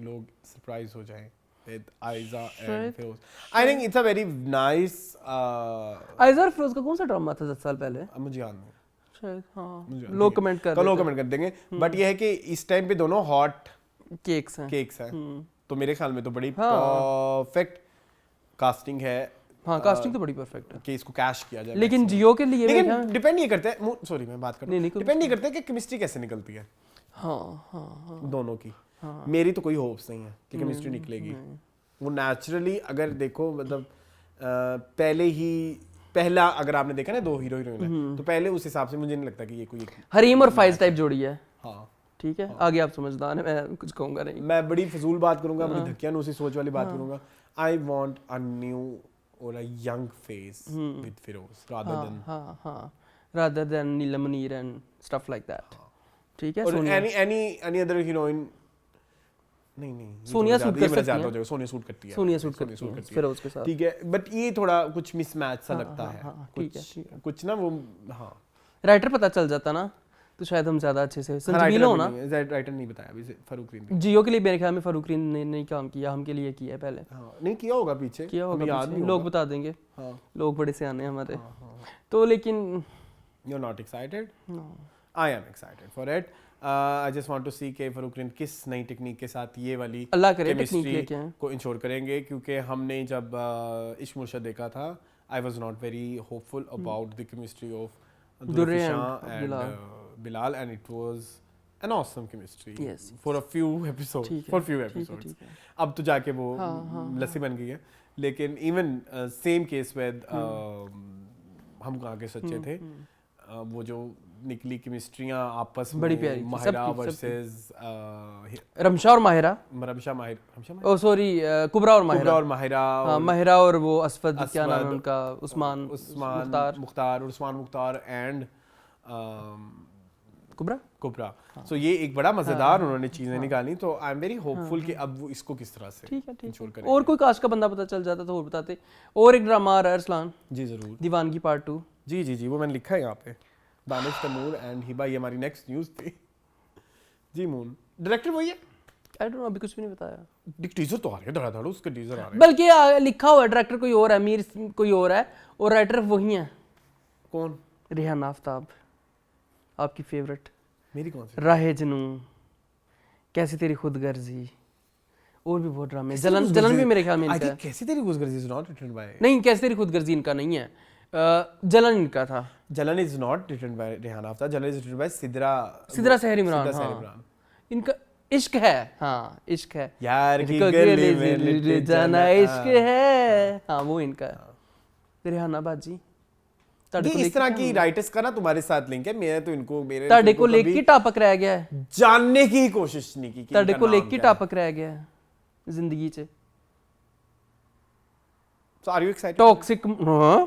लोग सरप्राइज हो जाएं विद आयजा एंड शायद। Feroze. I think it's a very nice Ayeza Feroze का कौन सा ड्रामा था 10 साल पहले मुझे याद नहीं, शायद, हाँ मुझे याद लोग नहीं। कमेंट कर तो लोग रहे कमेंट कर देंगे बट ये है कि इस टाइम पे दोनों हॉट थे, केक्स हैं, केक्स हैं, तो मेरे ख्याल में तो बड़ी हाँ। परफेक्ट कास्टिंग है हाँ कास्टिंग तो बड़ी परफेक्ट है, कि इसको कैश किया जाए। लेकिन जियो के लिए मेरे ख्याल- लेकिन डिपेंड ये करता है, सॉरी मैं बात कर रहा नहीं, हूँ, नहीं, कोई डिपेंड ये करता है कि केमिस्ट्री कैसे निकलती है हाँ हाँ हाँ दोनों की। मेरी तो कोई होप्स नहीं है कि केमिस्ट्री निकलेगी। वो नेचुरली अगर देखो मतलब पहला अगर आपने देखा ना दो हीरो हीरोइन है तो पहले उस हिसाब से मुझे नहीं लगता कि ये कोई हरीम और फाइज टाइप जोड़ी है, हाँ ठीक है आगे आप समझदार हैं, मैं कुछ कहूँगा नहीं। मैं बड़ी फजूल बात करूंगा, बड़ी धक्कियानुसी सोच वाली बात करूंगा। आई वांट अ न्यू और a young face with Feroze rather हाँ देन हाँ हाँ rather than Neelam Munir and stuff like that, ठीक है। और सोनिया एनी अदर हीरोइन नहीं ये सोनिया तो सूट ज्यादा- कर ये मेरा सकती ज्यादा है। हो जाएगा, सोनिया सूट करती है, सोनिया सूट करती है फिरोज के साथ, ठीक है बट ये थोड़ा कुछ मिसमैच सा लगता है हाँ, ठीक है, ठीक है। कुछ ना वो हाँ राइटर पता चल जाता ना तो शायद हम ज्यादा अच्छे से संजीवी हो ना। राइटर नहीं बताया अभी से फारूक रीन जियो के लिए मेरे ख्याल में फारूक रीन ने नहीं काम किया, हम के लिए किया है पहले, हाँ नहीं किया होगा पीछे, किया हमें होगा याद पीछे, नहीं लोग होगा। बता देंगे, हाँ लोग बड़े से आने हमारे, तो लेकिन you are not excited? I am excited for it. I just want to see के फारूक रीन किस नई टेक्निक के साथ ये वाली अल्लाह करे टेक्निक chemistry लेके आए। को इंश्योर करेंगे, क्योंकि हमने जब इश्क मुर्शद देखा था I was not very hopeful about the chemistry of Durre and and Bilal and it was an awesome chemistry Yes, for a few episodes, ठीक है, फॉर फ्यू ठीक है, एपिसोड्स। ठीक है। अब तो जाके वो लस्सी बन गई है, लेकिन इवन सेम केस विद हम कहाँ के सच्चे थे, वो जो निकली केमिस्ट्रियाँ आपस में बड़ी प्यारी थी, माहिरा सबकी, वर्सेस रमशा और माहिरा, रमशा माहिर ओ सॉरी कुबरा और कुबरा माहिरा, और माहिरा हाँ माहिरा और वो असफद क्या नाम है असफद, उनका, उस्मान मुख्तार और उस्मान मुख्तार एंड कुबरा। कुबरा। सो ये एक बड़ा मजेदार उन्होंने चीजें निकाली, तो आई एम वेरी होपफुल कि अब वो इसको किस तरह से ठीक है, ठीक इंश्योर है। करेंगे। और कोई कास्ट का बंदा पता चल जाता तो और बताते। और एक ड्रामा आ रहा है अरसलान, जी जरूर, दीवानगी पार्ट 2। जी जी जी वो मैंने लिखा है यहाँ पे, दानिश तैमूर एंड हिबा, ये हमारी नेक्स्ट न्यूज़ थी। जी मून डायरेक्टर वही है, आई डोंट नो, अभी कुछ भी नहीं बताया, टीजर तो आ रहे हैं धड़ाधड़, उसके टीजर आ रहे हैं। बल्कि लिखा हुआ है डायरेक्टर कोई और है, मीर कोई और है और राइटर वही है, कौन? रेहान आफ्ताब, आपकी फेवरेट, मेरी कौन सी? राहे जनू, कैसी तेरी खुदगर्जी, और भी बहुत ड्रामे। जलन भी मेरे ख्याल में आई इनका थिंक कैसी तेरी गुजगर्जी इज नॉट रिटन बाय नहीं, कैसी तेरी खुदगर्जी इनका नहीं है, जलन इनका था। Jalan is not written by Rehana Aftar, Jalan is written by Sidra सहर इमरान। सहर हाँ। इमरान। इनका इश्क है, हाँ इश्क है, यार की गली में लिट जाना इश्क है, हाँ वो इनका है। रेहाना बाजी ये इस तरह की राइटर्स का ना तुम्हारे साथ लिंक है। मैं तो इनको मेरे ਤੁਹਾਡੇ ਕੋਲ ਇੱਕ ਹੀ ਟਾਪਕ ਰਹਿ ਗਿਆ ਹੈ, जानने की ही कोशिश नहीं की कि ਤੁਹਾਡੇ इनका ਕੋਲ नाम ਇੱਕ ਹੀ क्या है। ਟਾਪਕ ਰਹਿ ਗਿਆ ਹੈ ਜ਼ਿੰਦਗੀ 'ਚ, So are you excited? Toxic. हाँ,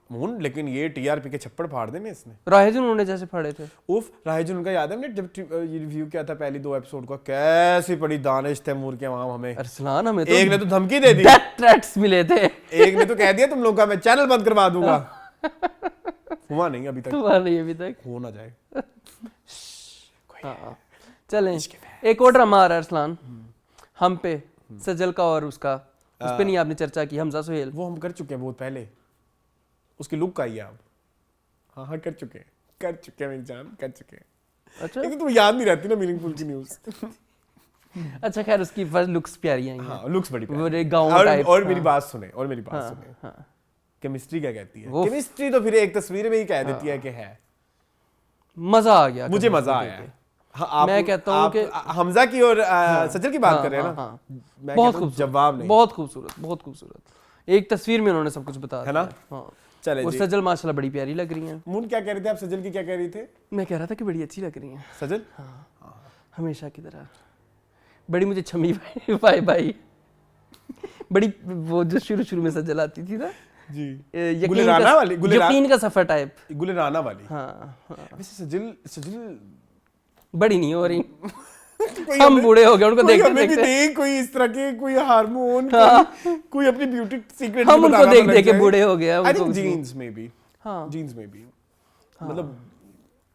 मून, लेकिन ये टीआरपी के छप्पड़ फाड़ देने इसने। राहेज उन्होंने जैसे फाड़े थे। उफ, राहिजुन उनका याद है हमने जब ये रिव्यू किया था पहली 2 एपिसोड का, कैसी पड़ी दानिश तैमूर के वहां हमें। अरसलान हमें तो एक ने तो धमकी दे दी, डेथ थ्रेट्स मिले थे। एक ने तो कह दिया तुम लोग का मैं चैनल बंद करवा दूंगा। हुआ नहीं अभी तक, हुआ नहीं अभी तक। हो ना जाए। हाँ चलें, एक और ड्रामा आ रहा है अरसलान हम पे, सजल का और उसका, उस पे नहीं आपने चर्चा की, हमजा सुहेल। वो हम कर चुके हैं बहुत पहले, उसकी लुक आई है आप। हाँ हाँ कर चुके हैं मेरी जान, कर चुके हैं। अच्छा लेकिन तुम्हें याद नहीं रहती ना मीनिंगफुल की न्यूज़। अच्छा, खैर उसकी फर्स्ट लुक्स प्यारी आई हैं। हाँ लुक्स बड़ी वो प्यारी। गाँव टाइप। और मेरी बात सुने, हाँ केमिस्ट्री क्या कहती है? वो- केमिस्ट्री तो फिर एक तस्वीर में ही कह देती है कि है। मजा आ गया, मुझे मजा आया है। हाँ, आप, मैं कहता हूँ कि हमजा की और सजल की बात कर रहे हैं ना। हाँ, मैं बहुत कहता हूँ खूबसूरत, जवाब नहीं। बहुत खूबसूरत, बहुत खूबसूरत। एक तस्वीर में उन्होंने सब कुछ बता है ना? दिया। हाँ। चले और जी। सजल माशाल्लाह बड़ी प्यारी लग रही हैं। मून क्या कह रहे थे आप? सजल की क्या कह रही थे? मैं कह रहा था कि बड़ी अच्छी लग रही हैं सजल हमेशा की तरह। बड़ी मुझे छमी भाई भाई बड़ी वो जो शुरू में सजल आती थी ना, जी, यकीन वाली, यकीन का सफर टाइप। गुलराना वाली। हाँ, हाँ। वैसे सजल बड़ी नहीं हो रही, कोई हम हमें- बूढ़े हो गए उनको कोई देखते हमें भी देखते। देख, कोई इस तरह के कोई हार्मोन, कोई अपनी ब्यूटी सीक्रेट हम उनको देख देख के बूढ़े हो गए। आई थिंक जीन्स में भी, हाँ। जीन्स में भी, मतलब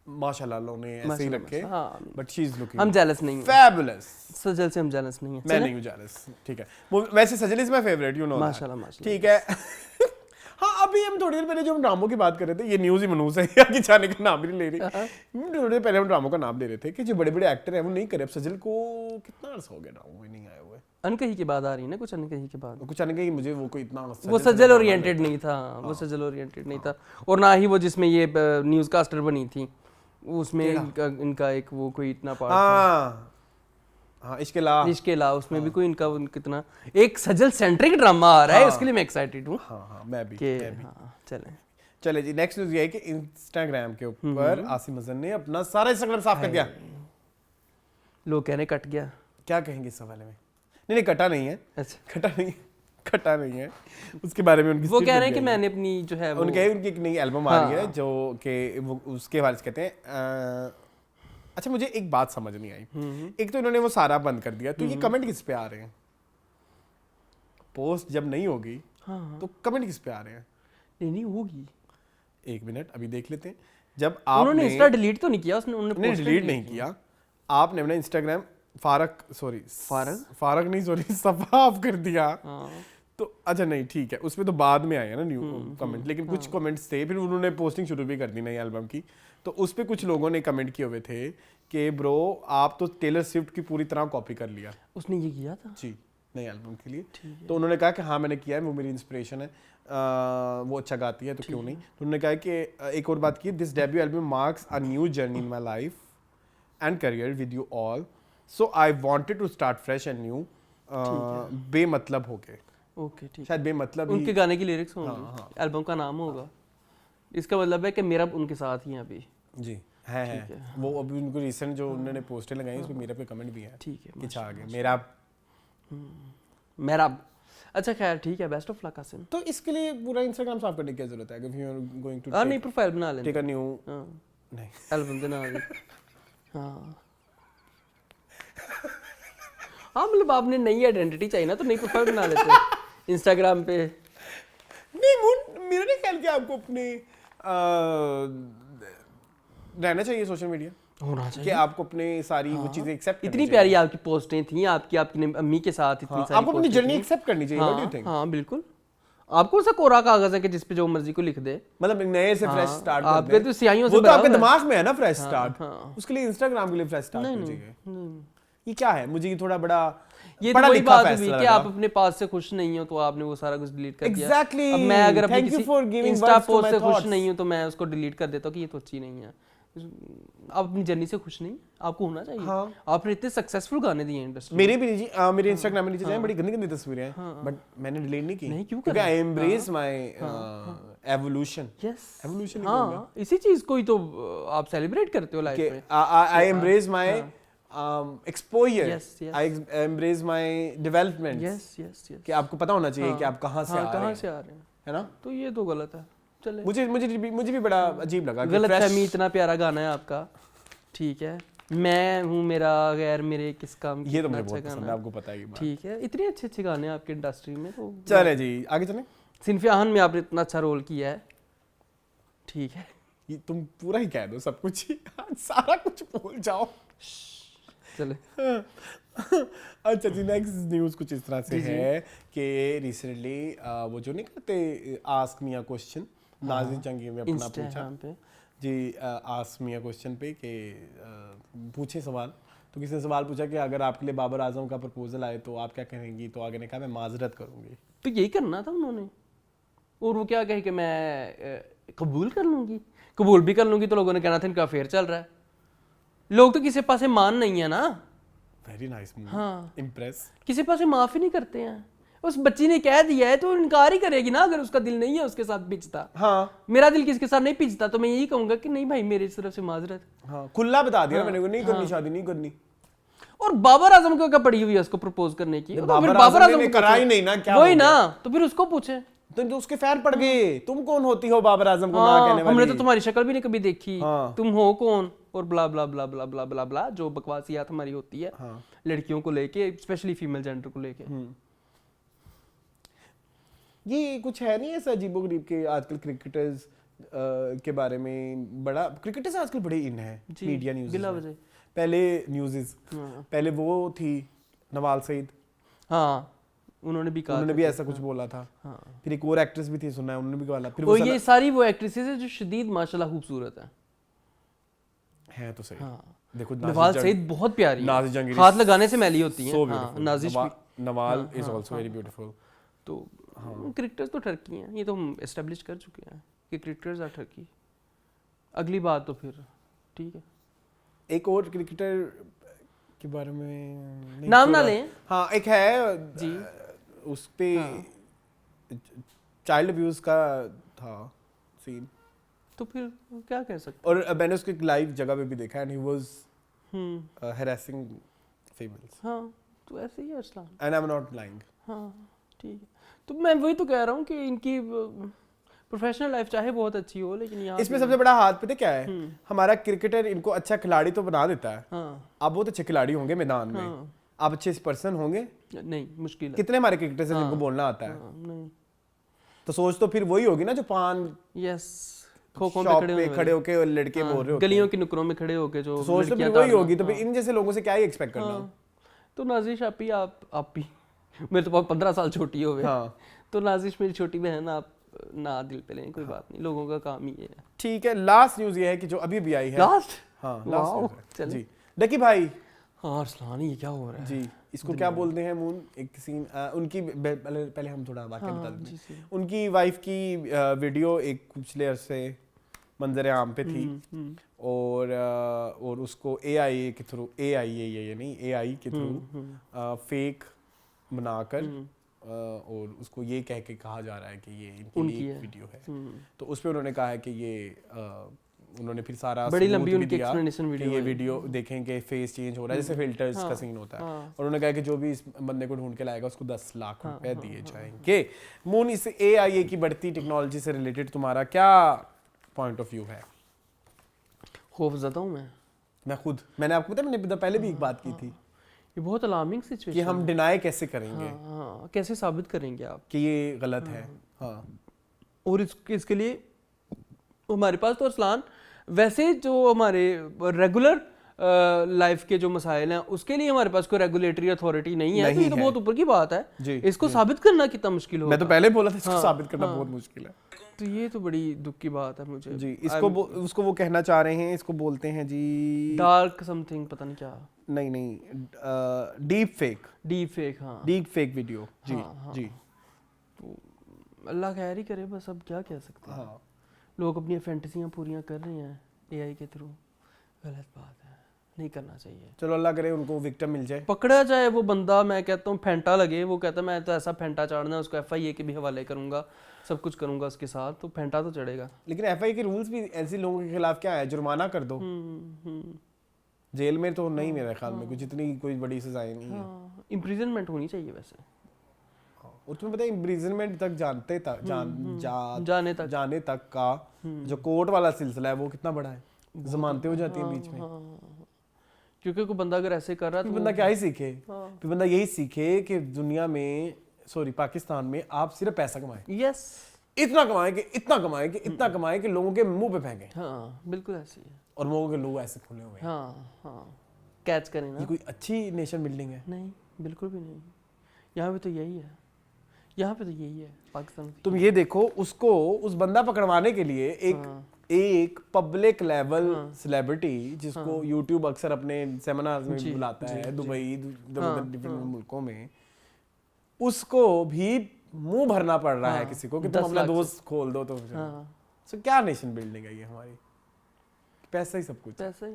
माशाल्लाह उन्होंने ऐसे ही रखे, हाँ। बट शी इज लुकिंग हम जेलस नहीं हैं, फैबुलस। सजल से हम जेलस नहीं हैं। मैं नहीं हूँ जेलस, ठीक है। वैसे Sajal is my favourite, you know. माशाल्लाह, माशाल्लाह। ठीक है। हाँ, अभी हम थोड़ी देर पहले जो हम ड्रामों की बात कर रहे थे, ये न्यूज़ ही मनूस है, आगे जाने का नाम भी नहीं ले रही। थोड़ी देर पहले हम ड्रामों का नाम ले रहे थे कि जो बड़े बड़े एक्टर हैं वो नहीं करे। अब सजल को कितना अर्सा हो गया ड्रामों में नहीं आए हुए। अनकही के बाद आ रही है ना, कुछ अनकही के बाद। कुछ आने का मुझे वो कोई इतना वो सजल ओरिएंटेड नहीं था, वो सजल ओरिएंटेड नहीं था। और ना ही वो जिसमें ये न्यूज़ कास्टर बनी थी, उसमें इनका एक वो कोई इतना पार्ट था। हाँ, इसके अलावा उसमें भी कोई इनका कितना एक सजल सेंट्रिक ड्रामा आ रहा है, उसके लिए मैं एक्साइटेड हूँ। हाँ, मैं भी। हाँ चलें। चले जी, नेक्स्ट न्यूज़ ये है कि इंस्टाग्राम के ऊपर आसिम अजहर ने अपना सारा इंस्टाग्राम साफ कर दिया। लोग कह रहे कट गया। क्या कहेंगे इस हवाले में? नहीं, कटा नहीं है, अच्छा, कटा नहीं है। उसके बारे में उनकी वो कह रहे हैं कि मैंने अपनी जो है वो उनकी एक नई एल्बम आ रही है जो कि वो उसके हवाले से कहते हैं। अच्छा, मुझे एक बात समझ नहीं आई। एक तो इन्होंने वो सारा बंद कर दिया, तो ये कमेंट किस पे आ रहे हैं? पोस्ट जब नहीं होगी तो कमेंट किस पे आ रहे हैं? नहीं होगी। एक मिनट, अभी देख लेते हैं। जब उन्होंने आपने इंस्टा डिलीट तो नहीं किया, उन्होंने डिलीट नहीं किया, आपने अपना इंस्टाग्राम फारक नहीं सॉरी सफा ऑफ कर दिया। तो अच्छा नहीं, ठीक है, उसमें तो बाद में आया ना न्यू कमेंट, लेकिन कुछ कमेंट्स थे, फिर उन्होंने पोस्टिंग शुरू भी कर दी नई एल्बम की। तो उस पर कुछ लोगों ने कमेंट किए हुए थे कि ब्रो आप तो टेलर स्विफ्ट की पूरी तरह कॉपी कर लिया। उसने ये किया था जी, नई एल्बम के लिए। तो उन्होंने कहा कि हाँ मैंने किया है, वो मेरी इंस्पिरेशन है, वो अच्छा गाती है तो क्यों नहीं। तो उन्होंने कहा कि एक और बात की, this debut album marks a new journey in my life and career with you all, so I wanted to start fresh and new. बेमतलब हो गए। ओके, ठीक। शायद बेमतलब उनके गाने की लिरिक्स होंगे, हाँ। एल्बम का नाम होगा। इसका मतलब है कि मेरा उनके साथ ही है अभी। जी है। वो अभी उनको रिसेंट जो उन्होंने पोस्टर लगाई उसमें मेरा पे कमेंट भी है। ठीक है, कुछ आ गए मेरा। अच्छा खैर ठीक है, बेस्ट ऑफ लक आसिम। तो इसके लिए पूरा इंस्टाग्राम साफ करने की क्या जरूरत है? If you are going to नहीं, प्रोफाइल बना लेना, टेक अ न्यू नहीं एल्बम के नाम। हाँ हाँ, मतलब आपने नई आइडेंटिटी चाहिए ना, तो नई प्रोफाइल बना लेते इंस्टाग्राम पे। नहीं, मेरा नहीं ख्याल कि आपको अपने रहना चाहिए सोशल मीडिया, होना चाहिए कि आपको अपने सारी वो चीजें एक्सेप्ट इतनी प्यारी आपकी पोस्टें थी, आपकी अम्मी के साथ इतनी सारी आपको अपनी जर्नी एक्सेप्ट करनी चाहिए। What do you think? हाँ बिल्कुल। आपको सा कोरा कागज है कि जिस पे जो मर्जी को लिख दे, मतलब नए से फ्रेश स्टार्ट कर आपके तो स्याहियों से वो तो भरा आपके हुआ है। दिमाग में है ना फ्रेश स्टार्ट, उसके लिए इंस्टाग्राम के लिए फ्रेश स्टार्ट कर चाहिए। ये क्या है? मुझे ये थोड़ा बड़ा ये तो पढ़ा वही लिखा बात हुई फैसला कि लगा। आप अपने पास से खुश नहीं हो तो आपने वो सारा कुछ डिलीट कर दिया। Exactly. अब मैं अगर अपनी Thank you किसी for giving Insta words to post my से खुश thoughts. नहीं हूँ तो मैं उसको डिलीट कर देता हूँ कि ये तो अच्छी नहीं है। आप अपनी जर्नी से खुश नहीं, आपको होना चाहिए। हाँ। आपने इतने सक्सेसफुल गाने दिए इंडस्ट्री मेरे भी जी मेरे इंस्टाग्राम में नीचे जाएं बड़ी गंदी गंदी तस्वीरें हैं बट मैंने डिलीट नहीं की नहीं, क्यों क्योंकि करें? I embrace my evolution yes evolution हाँ, इसी चीज को ही तो आप सेलिब्रेट करते हो लाइफ कि में। I embrace my exposure Yes, yes. I embrace my development yes yes yes कि आपको पता होना चाहिए कि आप कहाँ से आ रहे कहाँ हैं, से आ रहे हैं, है ना? तो ये तो गलत है। चले, मुझे भी बड़ा अजीब लगा कि गलत fresh- फहमी, इतना प्यारा गाना है आपका, ठीक है। मैं हूँ मेरा गैर मेरे किस काम की, ये तो इतना मुझे बहुत अच्छा पसंद गाना है, आपको पता है ये बात। ठीक है। इतने अच्छे अच्छे गाने हैं आपके इंडस्ट्री में, तो चले जी आगे चलें। सिनफ़े आहन में आपने इतना अच्छा रोल किया है, ठीक है। ये तुम पूरा ही कह दो सब कुछ ही सारा कुछ भूल जाओ। चले अच्छा जी नेक्स्ट न्यूज़ कुछ इस तरह से है कि रिसेंटली वो जो नहीं करते आस्क मिया क्वेश्चन, नाज़िर जंगी में अपना पूछा इंस्टाग्राम पे जी आस्क मिया क्वेश्चन पे कि पूछे सवाल, तो किसी ने सवाल पूछा कि अगर आपके लिए बाबर आजम का प्रपोजल आए तो आप क्या कहेंगी, तो आगे ने कहा मैं माजरत करूंगी। तो यही करना था उन्होंने, और वो क्या कहे कि मैं कबूल कर लूंगी, कबूल भी कर लूंगी तो लोगों ने कहना था इनका अफेयर चल रहा है। लोग तो किसी पासे मान नहीं है ना, वेरी नाइस मूवी, हाँ। इम्प्रेस। किसी पासे माफ ही नहीं करते हैं। उस बच्ची ने कह दिया है तो इनकार ही करेगी ना, अगर उसका दिल नहीं है उसके साथ पिचता। हाँ मेरा दिल किसके साथ नहीं पिचता तो मैं यही कहूंगा कि नहीं भाई मेरी तरफ से माजरत। हाँ खुला बता दिया मैंने को नहीं करनी शादी नहीं करनी। और बाबर आजम को क्या पड़ी हुई है उसको प्रपोज करने की, और तो फिर बाबर आजम को ने करा ही पूछो। नहीं ना, क्या वही हो गया? ना, तो फिर उसको पूछे। तो उसके फैन पड़ गए, तुम कौन होती हो बाबर आजम को ना हाँ, कहने वाली? हमने तो तुम्हारी शक्ल भी नहीं कभी देखी, हाँ। तुम हो कौन, और ब्ला ब्ला ब्ला ब्ला ब्ला ब्ला ब्ला, जो बकवासियात हमारी होती है हाँ। लड़कियों को लेके, स्पेशली फीमेल जेंडर को लेके। ये कुछ है नहीं ऐसा अजीबोगरीब के आजकल क्रिकेटर्स के बारे में बड़ा, क्रिकेटर्स आजकल बड़े इन है जी, मीडिया न्यूज़ बिला में। वजह। पहले न्यूज़ पहले वो थी नवाल सईद, हाँ उन्होंने भी कहा उन्होंने था भी कि- ऐसा कुछ बोला था। हाँ। फिर एक और एक्ट्रेस भी थी सुना है, उन्होंने भी बोला। फिर और ये सारी वो एक्ट्रेसेस है जो शदीद माशाल्लाह खूबसूरत है। तो सही। हाँ। देखो नवाज सईद बहुत प्यारी है, नाज़िर जंगीरी हाथ लगाने से मैली होती so है। हाँ, beautiful। नाजिश भी। Nawal is also very beautiful. तो क्रिकेटर्स तो ठरकी हैं, ये तो हम एस्टेब्लिश कर चुके हैं कि क्रिकेटर्स आर ठरकी। अगली बात तो फिर ठीक है, एक और क्रिकेटर के बारे में नहीं, नाम ना थोड़ा- लें। हाँ एक है जी। उस पे चाइल्ड अब्यूज का था सीन, तो फिर क्या कह सकते और मैंने उसको एक लाइव जगह पे भी देखा एंड ही वाज हैं। harassing females हाँ तो ऐसे ही है इस्लाम। and I'm not lying। हाँ ठीक है, तो मैं वही तो कह रहा हूँ कि इनकी प्रोफेशनल लाइफ चाहे बहुत अच्छी हो, लेकिन यहाँ इसमें पे- सबसे बड़ा हाथ पता क्या है, हमारा क्रिकेटर इनको अच्छा खिलाड़ी तो बना देता है, हाँ आप बहुत अच्छे खिलाड़ी होंगे मैदान में, हाँ। आप अच्छे पर्सन होंगे, नहीं मुश्किल है। कितने हमारे क्रिकेटर्स हैं जिनको बोलना आता है, हाँ, नहीं तो सोच तो फिर वही होगी ना जो पान यस खो खो शॉप में पे खड़े होके और लड़के बोल रहे होते गलियों की नुकरों में खड़े होके जो हैं। सोच तो फिर लड़कियां वही ताड़ना। होगी, तो फिर इन जैसे लोगों से क्या ही एक्सपेक्ट करना। हाँ। तो नाजिश आपी आप भी मेरे तो 15 साल छोटी हो गए। हाँ। तो नाजिश मेरी छोटी बहन, आप ना दिल पे लें, कोई बात नहीं, लोगों का काम ही है। ठीक है, लास्ट न्यूज ये है कि जो अभी भी आई है, लास्ट हाँ वाओ, लास्ट न्यूज़ है। चलें। जी डकी भाई हाँ अरसलान ये क्या हो रहा है जी, इसको क्या बोलते हैं मून, एक सीन उनकी पहले हम थोड़ा वाक्य बता देते जी, हैं। उनकी वाइफ की वीडियो एक पिछले अरसे मंजर आम पे थी, और उसको AIA के थ्रू, AIA नहीं AI के थ्रू फेक बनाकर और उसको ये कह के कहा जा रहा है कि ये इनकी उनकी एक है। वीडियो है। तो उस पे उन्होंने कहा है कि ये उन्होंने फिर सारा बड़ी सबूत लंबी भी उनकी दिया explanation कि वीडियो ये है। वीडियो देखेंगे फेस चेंज हो रहा है, जैसे फिल्टर्स का सीन होता है, और उन्होंने कहा कि जो भी इस बंदे को ढूंढ के लाएगा उसको 10 लाख रुपए दिए जाएंगे। मून, इस AIA की बढ़ती टेक्नोलॉजी से रिलेटेड तुम्हारा क्या पॉइंट ऑफ व्यू है? खौफज़दा हूँ मैंने आपको पता है, मैंने पहले भी एक बात की थी ये बहुत अलार्मिंग कि सिचुएशन। हम डिनाई कैसे करेंगे हाँ, कैसे साबित करेंगे आप कि ये गलत है। हाँ और इसके लिए हमारे पास तो अरसलान वैसे जो हमारे रेगुलर लाइफ के जो मसाइल हैं उसके लिए हमारे पास कोई रेगुलेटरी अथॉरिटी नहीं है, तो ये तो है। बहुत ऊपर की बात है। जी, इसको साबित करना कितना मुश्किल होगा। मैं तो पहले बोला था इसको साबित करना बहुत मुश्किल है। तो ये तो बड़ी दुख की बात है मुझे जी। उसको वो कहना चाह रहे हैं, इसको बोलते हैं जी डार्क समथिंग, पता नहीं क्या, नहीं डीप फेक हाँ वीडियो जी। हाँ, जी तो अल्लाह खैर ही करे बस, अब क्या कह सकते हैं। हाँ लोग अपनी फैंटेसियां पूरियां कर रहे हैं एआई के थ्रू, गलत बात है, नहीं करना चाहिए। चलो अल्लाह करे उनको विक्टिम मिल जाए। पकड़ा जाए वो बंदा, मैं कहता हूँ फेंटा लगे, वो कहता है मैं तो ऐसा फेंटा चाड़ना है उसको, एफआईए के भी हवाले करूंगा, सब कुछ करूंगा उसके साथ, तो फेंटा तो चढ़ेगा। लेकिन एफआईए के रूल्स भी ऐसे लोगों के खिलाफ क्या है, जुर्माना कर दो, जेल में तो नहीं, मेरे ख्याल में कुछ इतनी कोई बड़ी सजाएं नहीं है। हाँ, इम्प्रिजनमेंट होनी चाहिए वैसे। उसमें पता है इम्प्रिजनमेंट तक जाने तक का जो कोर्ट वाला सिलसिला है वो कितना बड़ा है, जमानतें हो जाती हैं बीच में। क्योंकि कोई बंदा अगर ऐसे कर रहा है तो बंदा क्या ही सीखे, फिर बंदा यही सीखे कि दुनिया में, सॉरी पाकिस्तान में आप सिर्फ पैसा कमाएं, यस, इतना कमाएं कि लोगों के मुंह पे फेंके। हाँ बिल्कुल ऐसे ही है, और लोगों के लोग ऐसे खुले हुए हैं। हाँ कैच करें ना। ये कोई अच्छी नेशन बिल्डिंग है? नहीं, बिल्कुल भी नहीं। यहाँ पे तो यही है पाकिस्तान। तुम ये देखो, उसको उस बंदा पकड़वाने के लिए एक पब्लिक लेवल सेलिब्रिटी, जिसको यूट्यूब अक्सर अपने सेमिनार्स में बुलाता है, दुबई, डिफरेंट मुल्कों में, उसको भी मुंह भरना पड़ रहा है किसी को कि तुम अपना दोस्त खोल दो। तो सो क्या नेशन बिल्डिंग है ये हमारी? पैसा ही सब कुछ, पैसा ही।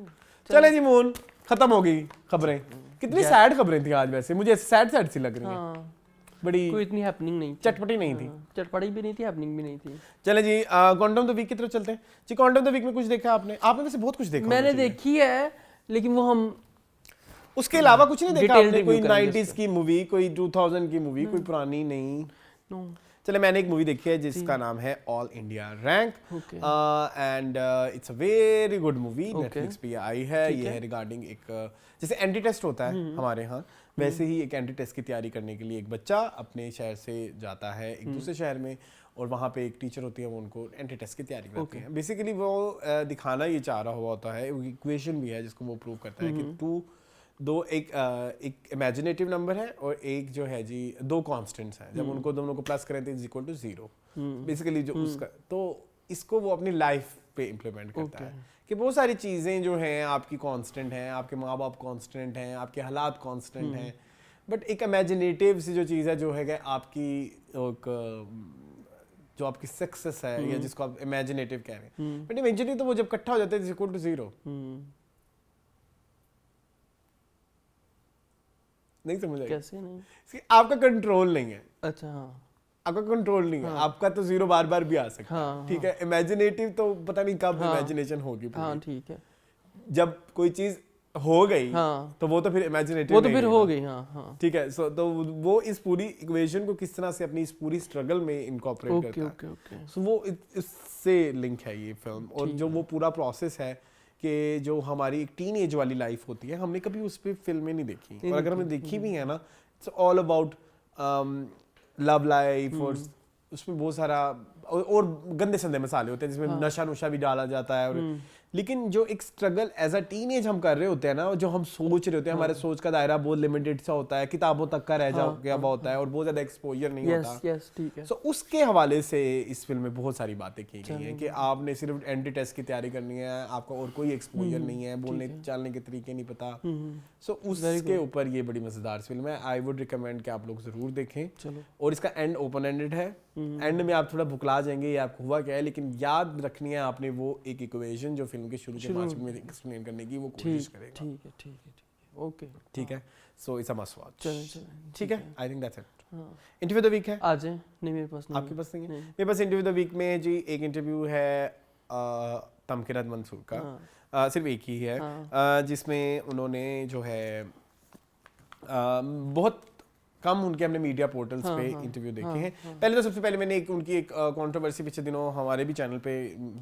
चले जी मून, खत्म हो गई खबरें। कितनी सैड खबरें थी आज, वैसे मुझे सैड सी लग रही है, बड़ी कोई इतनी हैपनिंग नहीं थी, चटपटी नहीं थी, चटपटी भी नहीं थी, हैपनिंग भी नहीं थी। चले जी क्वांटम द वीक की तरफ चलते हैं जी। क्वांटम द वीक में कुछ देखा आपने वैसे बहुत कुछ देखा। मैंने देखी है, लेकिन वो हम उसके अलावा कुछ नहीं देखा आपने? कोई review करेंगे 90s की मूवी, कोई 2000 की मूवी, कोई पुरानी नहीं? चले, मैंने एक मूवी देखी है जिसका नाम है all India rank, and it's a very good movie, Netflix पे आई है। ये है रिगार्डिंग एक, जैसे एंटी टेस्ट होता है हमारे यहाँ, वैसे ही एक एंटी टेस्ट की तैयारी करने के लिए एक बच्चा अपने शहर से जाता है एक दूसरे शहर में, और वहाँ पे एक टीचर होती है, वो उनको एंटी टेस्ट की तैयारी करती है। बेसिकली वो दिखाना ये चाह रहा हुआ होता है, इक्वेशन भी है जिसको वो प्रूव करता है कि एक इमेजिनेटिव नंबर है और एक जो है जी दो कांस्टेंट्स हैं, जब उनको दोनों को प्लस करें तो इज इक्वल टू 0। बेसिकली जो उसका, तो इसको वो अपनी लाइफ पे इम्प्लीमेंट करता है कि बहुत सारी चीज़ें जो हैं आपकी कांस्टेंट हैं, आपके माँ बाप कांस्टेंट हैं, आपके हालात कांस्टेंट हैं, बट एक इमेजिनेटिव सी जो चीज़ है जो है आपकी जो आपकी सक्सेस है, या जिसको आप इमेजिनेटिव कह रहे हैं, बट इवेंचुअली तो वो जब इकट्ठा हो जाते हैं इज इक्वल टू 0। नहीं समझ आया? कैसे नहीं? आपका कंट्रोल नहीं है। अच्छा, हाँ, आपका कंट्रोल नहीं है, आपका तो 0 बार बार भी आ सकता है, ठीक है। इमेजिनेटिव तो पता नहीं कब इमेजिनेशन होगी पूरी। हाँ ठीक है, जब कोई चीज हो गई तो वो तो फिर इमेजिनेटिव, वो तो फिर हो गई, हाँ ठीक है। सो तो वो इस पूरी इक्वेशन को किस तरह से अपनी इस पूरी स्ट्रगल में इनकॉर्पोरेट करता है, सो वो इससे लिंक है ये फिल्म। और जो वो पूरा प्रोसेस है कि जो हमारी एक टीनेज वाली लाइफ होती है, हमने कभी उस पर फिल्में नहीं देखी, और अगर हमने देखी भी है ना, it's all about love life, और उसमें बहुत सारा और गंदे संदे मसाले होते हैं जिसमें नशा नुशा भी डाला जाता है। और लेकिन जो एक स्ट्रगल एज अ टीनेज हम कर रहे होते हैं ना, जो हम सोच रहे होते हैं, हमारे सोच का दायरा बहुत लिमिटेड सा होता है, किताबों तक का रह गया होता है, और बहुत ज्यादा एक्सपोजर नहीं होता। ठीक है। सो उसके हवाले से इस फिल्म में बहुत सारी बातें की गई हैं कि आपने सिर्फ एंटी टेस्ट की तैयारी करनी है, आपका और कोई एक्सपोजर नहीं है, बोलने चालने के तरीके नहीं पता। सो उसके ऊपर ये बड़ी मजेदार फिल्म है। आई वुड रिकमेंड कि आप लोग जरूर देखें। चलो। और इसका एंड ओपन एंडेड है, एंड में आप थोड़ा भुकला जाएंगे ये आपको हुआ क्या है, लेकिन याद रखनी है आपने वो एक इक्वेशन जो फिल्म के शुरू के 5 मिनट में एक्सप्लेन करने की वो कोशिश करेगा। ठीक है, ओके, ठीक है। So it's a must watch. चलें, ठीक है, I think that's it. Interview the week है आज है? नहीं, मेरे पास नहीं। आपके पास नहीं है? मेरे पास इंटरव्यू द वीक में जी एक इंटरव्यू है तमकिनत मंसूर का, सिर्फ एक ही है, जिसमें उन्होंने जो है बहुत कम उनके हमने मीडिया पोर्टल्स पे इंटरव्यू देखे हैं। पहले तो सबसे पहले मैंने उनकी एक कंट्रोवर्सी पिछले दिनों हमारे भी चैनल पे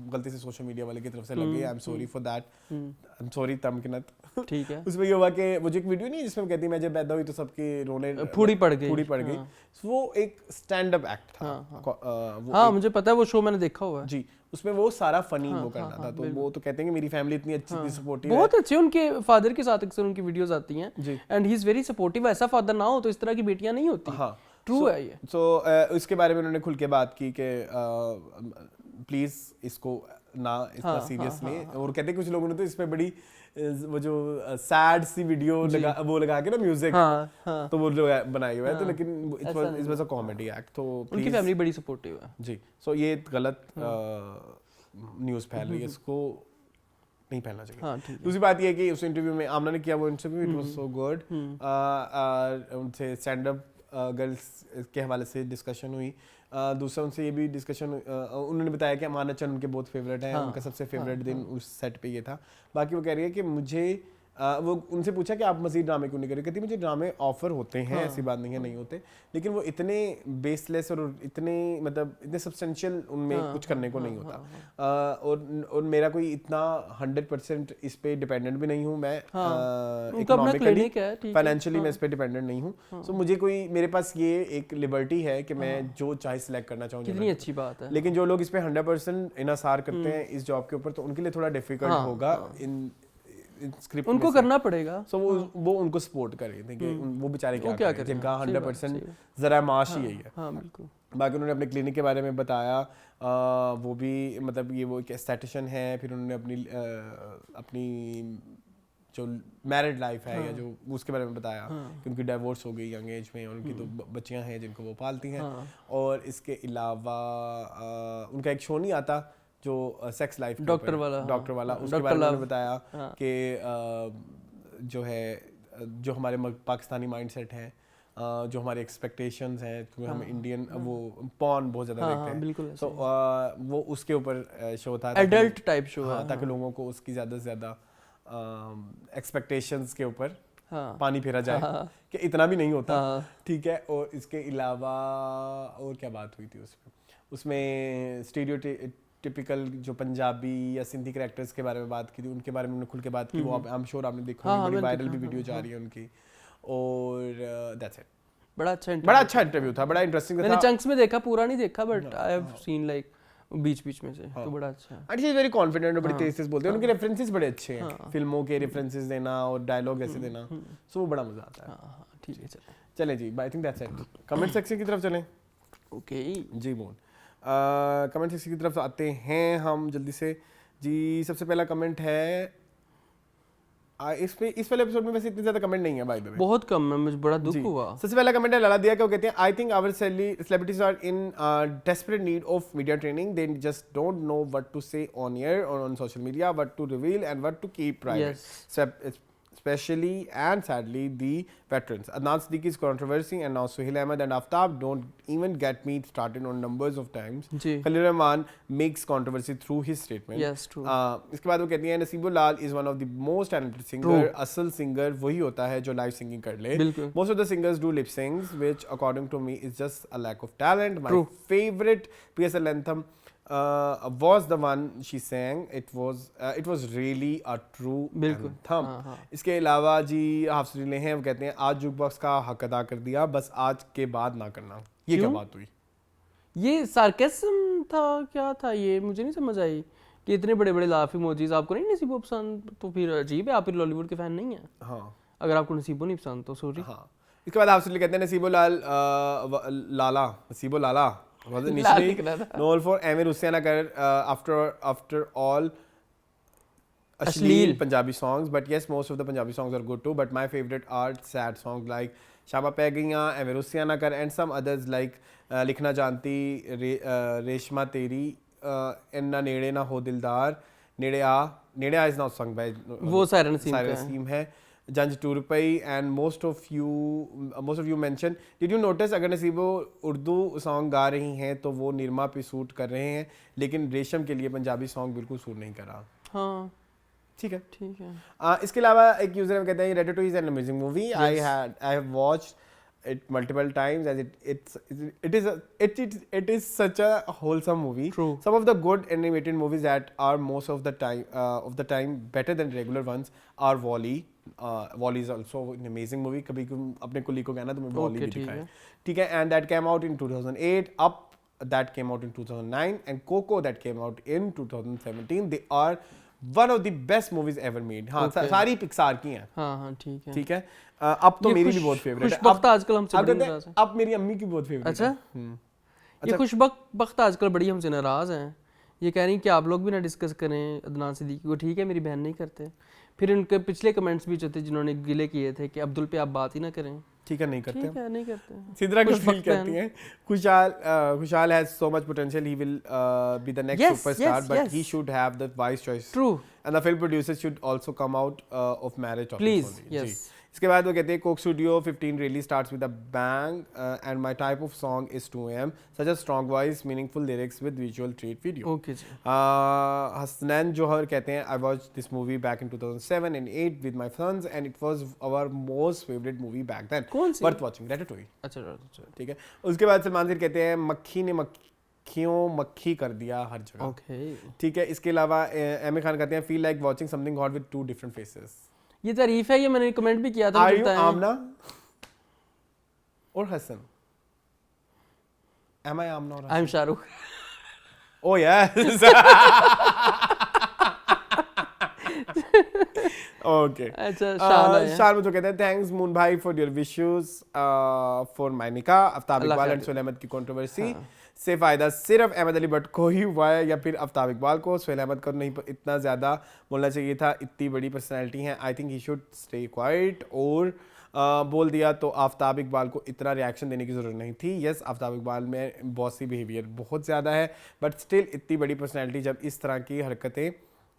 गलती से सोशल मीडिया वाले की तरफ से लगी। I am sorry for that, I am sorry Tamkinat. ठीक है। उसमें ये हुआ कि वो जो एक वीडियो नहीं जिसमें कहती मैं जब पैदा हुई तो सबके रोने फूड़ी पड़ गई। वो एक स्टैंड अप एक्ट था। हाँ, मुझे पता है, वो शो मैंने देखा हुआ है जी। उसमें वो सारा फनी वो करना था, तो वो तो कहते हैं कि मेरी फैमिली इतनी अच्छी इतनी सपोर्टिव है, बहुत अच्छे। उनके फादर के साथ अक्सर उनकी वीडियोस आती हैं, and he is very supportive. ऐसा फादर ना हो तो इस तरह की बेटियां नहीं होती। हाँ, ट्रू है ये। सो उसके बारे में उन्होंने खुल के बात की कि प्लीज इसको ना इतना सीरियस लें, और कहते कुछ लोगों ने तो इस पे बड़ी वो जो सैड सी वीडियो लगा के ना म्यूजिक, तो वो लोग बनाए हुए हैं, तो लेकिन it was a comedy act, तो उनकी फैमिली बड़ी सपोर्टिव है जी। सो ये गलत न्यूज़ फैल रही है, इसको नहीं फैलना चाहिए। दूसरी बात ये है कि उस इंटरव्यू में आमना ने किया वो interview, it was so good, उनसे स्टैंड अप गर्ल्स के हवाले से डिस्कशन हुई। दूसरा उनसे ये भी डिस्कशन, उन्होंने बताया कि अमानत चंद उनके बहुत फेवरेट हैं, उनका सबसे फेवरेट दिन उस सेट पे ये था। बाकी वो कह रही है कि मुझे वो उनसे पूछा कि आप मज़ीद ड्रामे क्यों नहीं कर रहे, कहती मुझे ड्रामे ऑफर होते हैं, ऐसी बात नहीं है नहीं होते, लेकिन वो इतने बेसलेस और इतने मतलब इतने सब्सटेंशियल उनमें कुछ करने को नहीं होता। और मेरा कोई इतना 100% इस पे डिपेंडेंट भी नहीं हूँ मैं, इकोनॉमिकली फाइनेंशियली मैं इस पे डिपेंडेंट नहीं हूँ। सो मुझे कोई, मेरे पास ये एक लिबर्टी है कि मैं जो चाहे सिलेक्ट करना चाहूँ। कितनी अच्छी बात है। लेकिन जो लोग इस पे 100% इनसार करते हैं इस जॉब के ऊपर, तो उनके लिए थोड़ा डिफिकल्ट होगा इन स्क्रिप्ट उनको करना पड़ेगा। सो वो उनको सपोर्ट करें कि वो बेचारे क्या करें जिनका 100% जरा माश ही यही है। हाँ बिल्कुल। बाकी उन्होंने अपने क्लिनिक के बारे में बताया, वो भी मतलब ये वो एक एस्थेटिशियन है, फिर उन्होंने अपनी जो मैरिड लाइफ है या जो उसके बारे में बताया कि उनकी डाइवोर्स हो गई यंग एज में, और उनकी तो बच्चियां हैं जिनको वो पालती हैं। और इसके अलावा उनका एक शो नहीं आता जो सेक्स लाइफ डॉक्टर वाला, उसके बारे में उन्होंने बताया कि जो है जो हमारे पाकिस्तानी माइंडसेट है, जो हमारे एक्सपेक्टेशंस हैं, क्योंकि हम इंडियन वो पॉर्न बहुत ज़्यादा देखते हैं, तो वो उसके ऊपर शो था, एडल्ट टाइप शो है, ताकि लोगों को उसकी ज़्यादा से ज़्यादा एक्सपेक्टेशंस के ऊपर पानी फेरा जाए कि इतना भी नहीं होता, ठीक है। और इसके अलावा और क्या बात हुई थी उसमें स्टीरियोटिपिकल जो पंजाबी या सिंधी कैरेक्टर्स के बारे में बात की थी, उनके बारे में उन्होंने खुल के बात की। वो आई एम श्योर आपने देखा होगा, बड़ी वायरल भी वीडियो जा रही है उनकी। और दैट्स इट। बड़ा अच्छा इंटरव्यू था, बड़ा इंटरेस्टिंग था। मैंने चंक्स में देखा, पूरा नहीं देखा, but I have seen like बीच में से, तो बड़ा अच्छा है। And she is very confident और बड़ी तेज से बोलते हैं, उनके रेफरेंसेस बड़े अच्छे हैं, फिल्मों के रेफरेंसेस देना और डायलॉग ऐसे देना, सो वो बड़ा मजा आता है। ठीक है, चलें जी, I think that's it. Comment section की तरफ चलें। ओके जी मोहन, कमेंट सेक्शन की तरफ आते हैं हम जल्दी से जी। सबसे पहला कमेंट है इस वाले एपिसोड में वैसे इतने ज्यादा कमेंट नहीं है बाय द वे, बहुत कम है, मुझे बड़ा दुख हुआ। सबसे पहला कमेंट है लला दिया के, वो कहते हैं I think our celebrities are in desperate need of media training, they just don't know what to say on air और on social media, what to reveal and what to keep private, especially and sadly the veterans. Adnan Siddiqui's controversy and now Suhail Ahmed and Aftab, don't even get me started on numbers of times Khalil Rahman makes controversy through his statement. Yes, true. इसके बाद वो कहती हैं नसीबुल लाल is one of the most talented singer. असल singer वही होता है जो live singing कर ले. Most of the singers do lip syncs, which according to me is just a lack of talent. My favorite PSL anthem was the one she sang. It was really a true anthem. इसके अलावा जी हाफिज़ हैं, वो कहते हैं आज जुकबॉक्स का हक अदा कर दिया, बस आज के बाद ना करना। ये क्या बात हुई? ये सार्केस्म था, क्या था ये, मुझे नहीं समझ आई कि इतने बड़े बड़े लाफ इमोजीज आपको नहीं नसीबो पसंद, तो फिर अजीब है, आप फिर बॉलीवुड के फैन नहीं है। हाँ, अगर आपको नसीबो नहीं पसंद तो सॉरी। हाँ, इसके बाद हाफिज़ कहते हैं नसीबो लाला was initially known for Amir Hussain after all Ashleel Punjabi songs, but yes, most of the Punjabi songs are good too, but my favorite are sad songs like Shama Peh Gayiyan, Amir Hussain and some others like Likhna Janti, Reshma Teri, Enna Nede Na Ho Dildar, Nede A is not sung by वो Siren Naseem है, Janj Turpai, and most of you mentioned, did you notice अगर नसीबो Urdu song गा रही हैं तो वो निरमा पे suit कर रहे हैं, लेकिन रेशम के लिए पंजाबी सॉन्ग बिल्कुल सूट नहीं कर रहा। हाँ ठीक है, ठीक है। इसके अलावा एक यूजर कहते हैं Ratatouille is an amazing movie. I have watched it multiple times as it is such a wholesome movie. True. Some of the good animated movies that are most of the time better than regular ones are WALL-E. WALL-E is also an amazing movie. कभी अपने कुली को कहना तो मैं WALL-E भी दिखाएं, ठीक है। And that came out in 2008. Up that came out in 2009, and Coco that came out in 2017. They are one of the best movies ever made. हाँ सारी पिक्सार की हैं। हाँ ठीक है। ठीक है अब तो ये मेरी खुश- भी बहुत फेवरेट है। खुशबख्त आजकल हमसे अब बड़ी कहते हैं, नाराज है। अब मेरी अम्मी की बहुत फेवरेट अच्छा है। ये खुशबख्त आजकल बड़ी हमसे नाराज हैं। ये कह रही कि आप लोग भी ना डिस्कस करें अदनान सिद्दीकी को। ठीक है मेरी बहन नहीं करते। फिर उनके पिछले कमेंट्स भी जो थे जिन्होंने गिले किए थे कि अब्दुल पे आप बात ही ना करें। ठीक है नहीं करते ठीक है नहीं करते। सिद्रा का फील खुशबख्त कहती हैं खुशहाल has so much potential he will be the next Yes, superstar yes, but yes. He should have the wise choice True. And the film producer should also come out of marriage Please, yes. इसके बाद वो कहते हैं Coke studio 15 really starts with a bang and my type of song is 2am such a strong voice meaningful lyrics with visual treat video. Okay जी। Hasnan Johar कहते हैं I watched this movie back in 2007 and 8 with my sons and it was our most favorite movie back then. कौन सी? Worth watching. Ratatouille. अच्छा ठीक है उसके बाद सलमान खान कहते हैं मक्खी ने मक्खियों मक्खी कर दिया हर जगह। ओके। ठीक है इसके अलावा आमिर खान कहते हैं feel like watching something hot with two different faces. ये तारीफ है, ये मैंने कमेंट भी किया था। Are मुझे you बताएं। आमना or Hassan? Am I Amna or Hassan? I am Shahrukh. Oh yes. Okay. अच्छा शान है। शान मुझे कहते हैं थैंक्स मून भाई for your wishes for my निकाह। आफ्ताब अल्लाह इकबाल खैर एंड सुहेल अहमद की कंट्रोवर्सी से फायदा सिर्फ अहमद अली भट्ट को ही हुआ है या फिर आफ्ताब इकबाल को? सुहेल अहमद को नहीं इतना ज़्यादा बोलना चाहिए था, इतनी बड़ी पर्सनैलिटी है। I think he should stay quiet और बोल दिया तो आफ्ताब इकबाल को इतना रिएक्शन देने की ज़रूरत नहीं थी। यस आफ्ताब इकबाल में बॉसी बिहेवियर बहुत ज़्यादा है बट स्टिल इतनी बड़ी पर्सनैलिटी जब इस तरह की हरकतें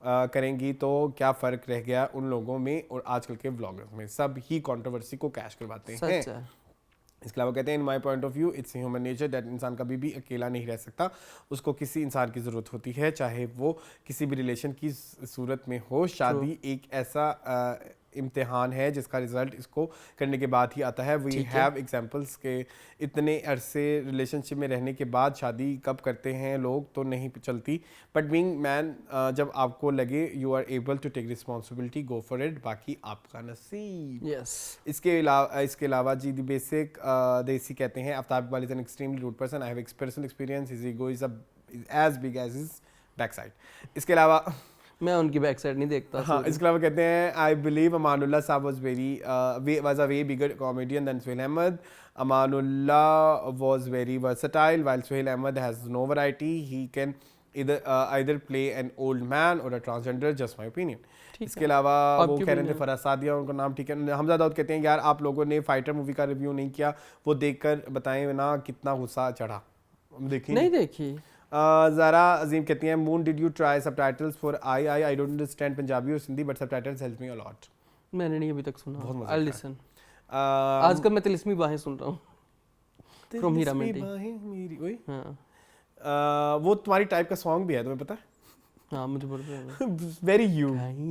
करेंगी तो क्या फ़र्क रह गया उन लोगों में और आजकल के व्लॉगर्स में। सब ही कंट्रोवर्सी को कैश करवाते हैं। सच है। इसके अलावा कहते हैं in my point of view it's human nature that इंसान कभी भी अकेला नहीं रह सकता, उसको किसी इंसान की ज़रूरत होती है चाहे वो किसी भी रिलेशन की सूरत में हो। शादी एक ऐसा इम्तिहान है जिसका रिजल्ट इसको करने के बाद ही आता है। वी हैव एग्जांपल्स के इतने अरसे रिलेशनशिप में रहने के बाद शादी कब करते हैं लोग तो नहीं चलती बट बीइंग मैन जब आपको लगे you are able to take responsibility go for it, बाकी आपका नसीब। यस। इसके अलावा जी दी बेसिक देसी कहते हैं Aftab Iqbal is an extremely rude person, I have personal experience, his ego is as big as his back side. इसके अलावा मैं उनकी बैक साइड नहीं देखता। हाँ इसके अलावा कहते हैं आई बिलीव अमानुल्लाह साहब was a way bigger comedian than Suhail Ahmed. Amanullah was very versatile while Suhail Ahmed has no variety. He can either play an old man or a transgender, just my opinion. इसके अलावा वो कह रहे थे फराज सादिया उनका नाम ठीक है। हमजा दाऊद कहते हैं यार आप लोगों ने फाइटर मूवी का रिव्यू नहीं किया, वो देखकर बताएं ना कितना गुस्सा चढ़ा। देखी नहीं देखी। ज़ारा अजीम कहती हैं Moon did you try subtitles for I don't understand Punjabi और Sindhi but subtitles help me a lot. मैंने नहीं अभी तक सुना। बहुत मजा आई आता लिसन। आजकल मैं तिलिस्मी बाहें सुन रहा हूँ फ्रॉम हीरा मंडी। हाँ वो तुम्हारी टाइप का सॉन्ग भी है तुम्हें पता है? हाँ मुझे बोल रहे वेरी यू। हैं।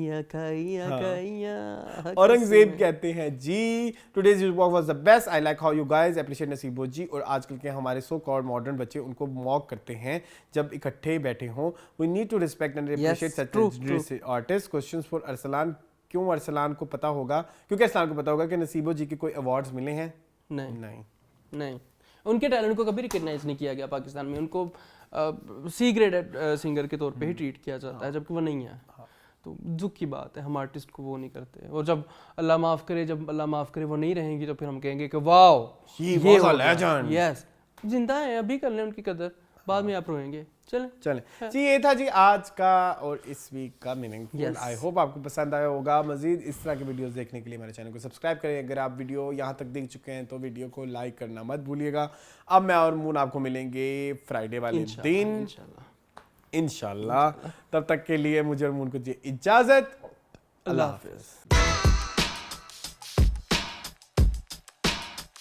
औरंगजेब कहते हैं जी today's walk was the best, I like how you guys appreciate Naseebo ji. और आजकल के हमारे सो कॉल्ड मॉडर्न बच्चे उनको मॉक करते हैं जब इकट्ठे बैठे हों। We need to respect and appreciate such artist. Questions for Arsalan, क्यों अरसलान को पता होगा, क्योंकि अरसलान को पता होगा कि नसीबो जी के कोई अवार्ड्स मिले हैं? नहीं उनके टैलेंट को कभी रिकग्नाइज नहीं किया गया पाकिस्तान में। उनको सी ग्रेडेड सिंगर के तौर पे ही ट्रीट किया जाता है जबकि वो नहीं है। तो दुख की बात है हम आर्टिस्ट को वो नहीं करते। और जब अल्लाह माफ़ करे वो नहीं रहेंगी तो फिर हम कहेंगे कि वाओ ये लेजेंड। यस जिंदा है अभी कर लें उनकी कदर, बाद में आप रोएंगे। चलें जी ये था जी आज का और इस वीक का मीनिंगफुल। आई होप आपको पसंद आया होगा। मजीद इस तरह के वीडियोस देखने के लिए हमारे चैनल को सब्सक्राइब करें। अगर आप वीडियो यहाँ तक देख चुके हैं तो वीडियो को लाइक करना मत भूलिएगा। अब मैं और मून आपको मिलेंगे फ्राइडे वाले दिन इंशाल्लाह। तब तक के लिए मुझे और मून को जी इजाजत। अल्लाह हाफिज़।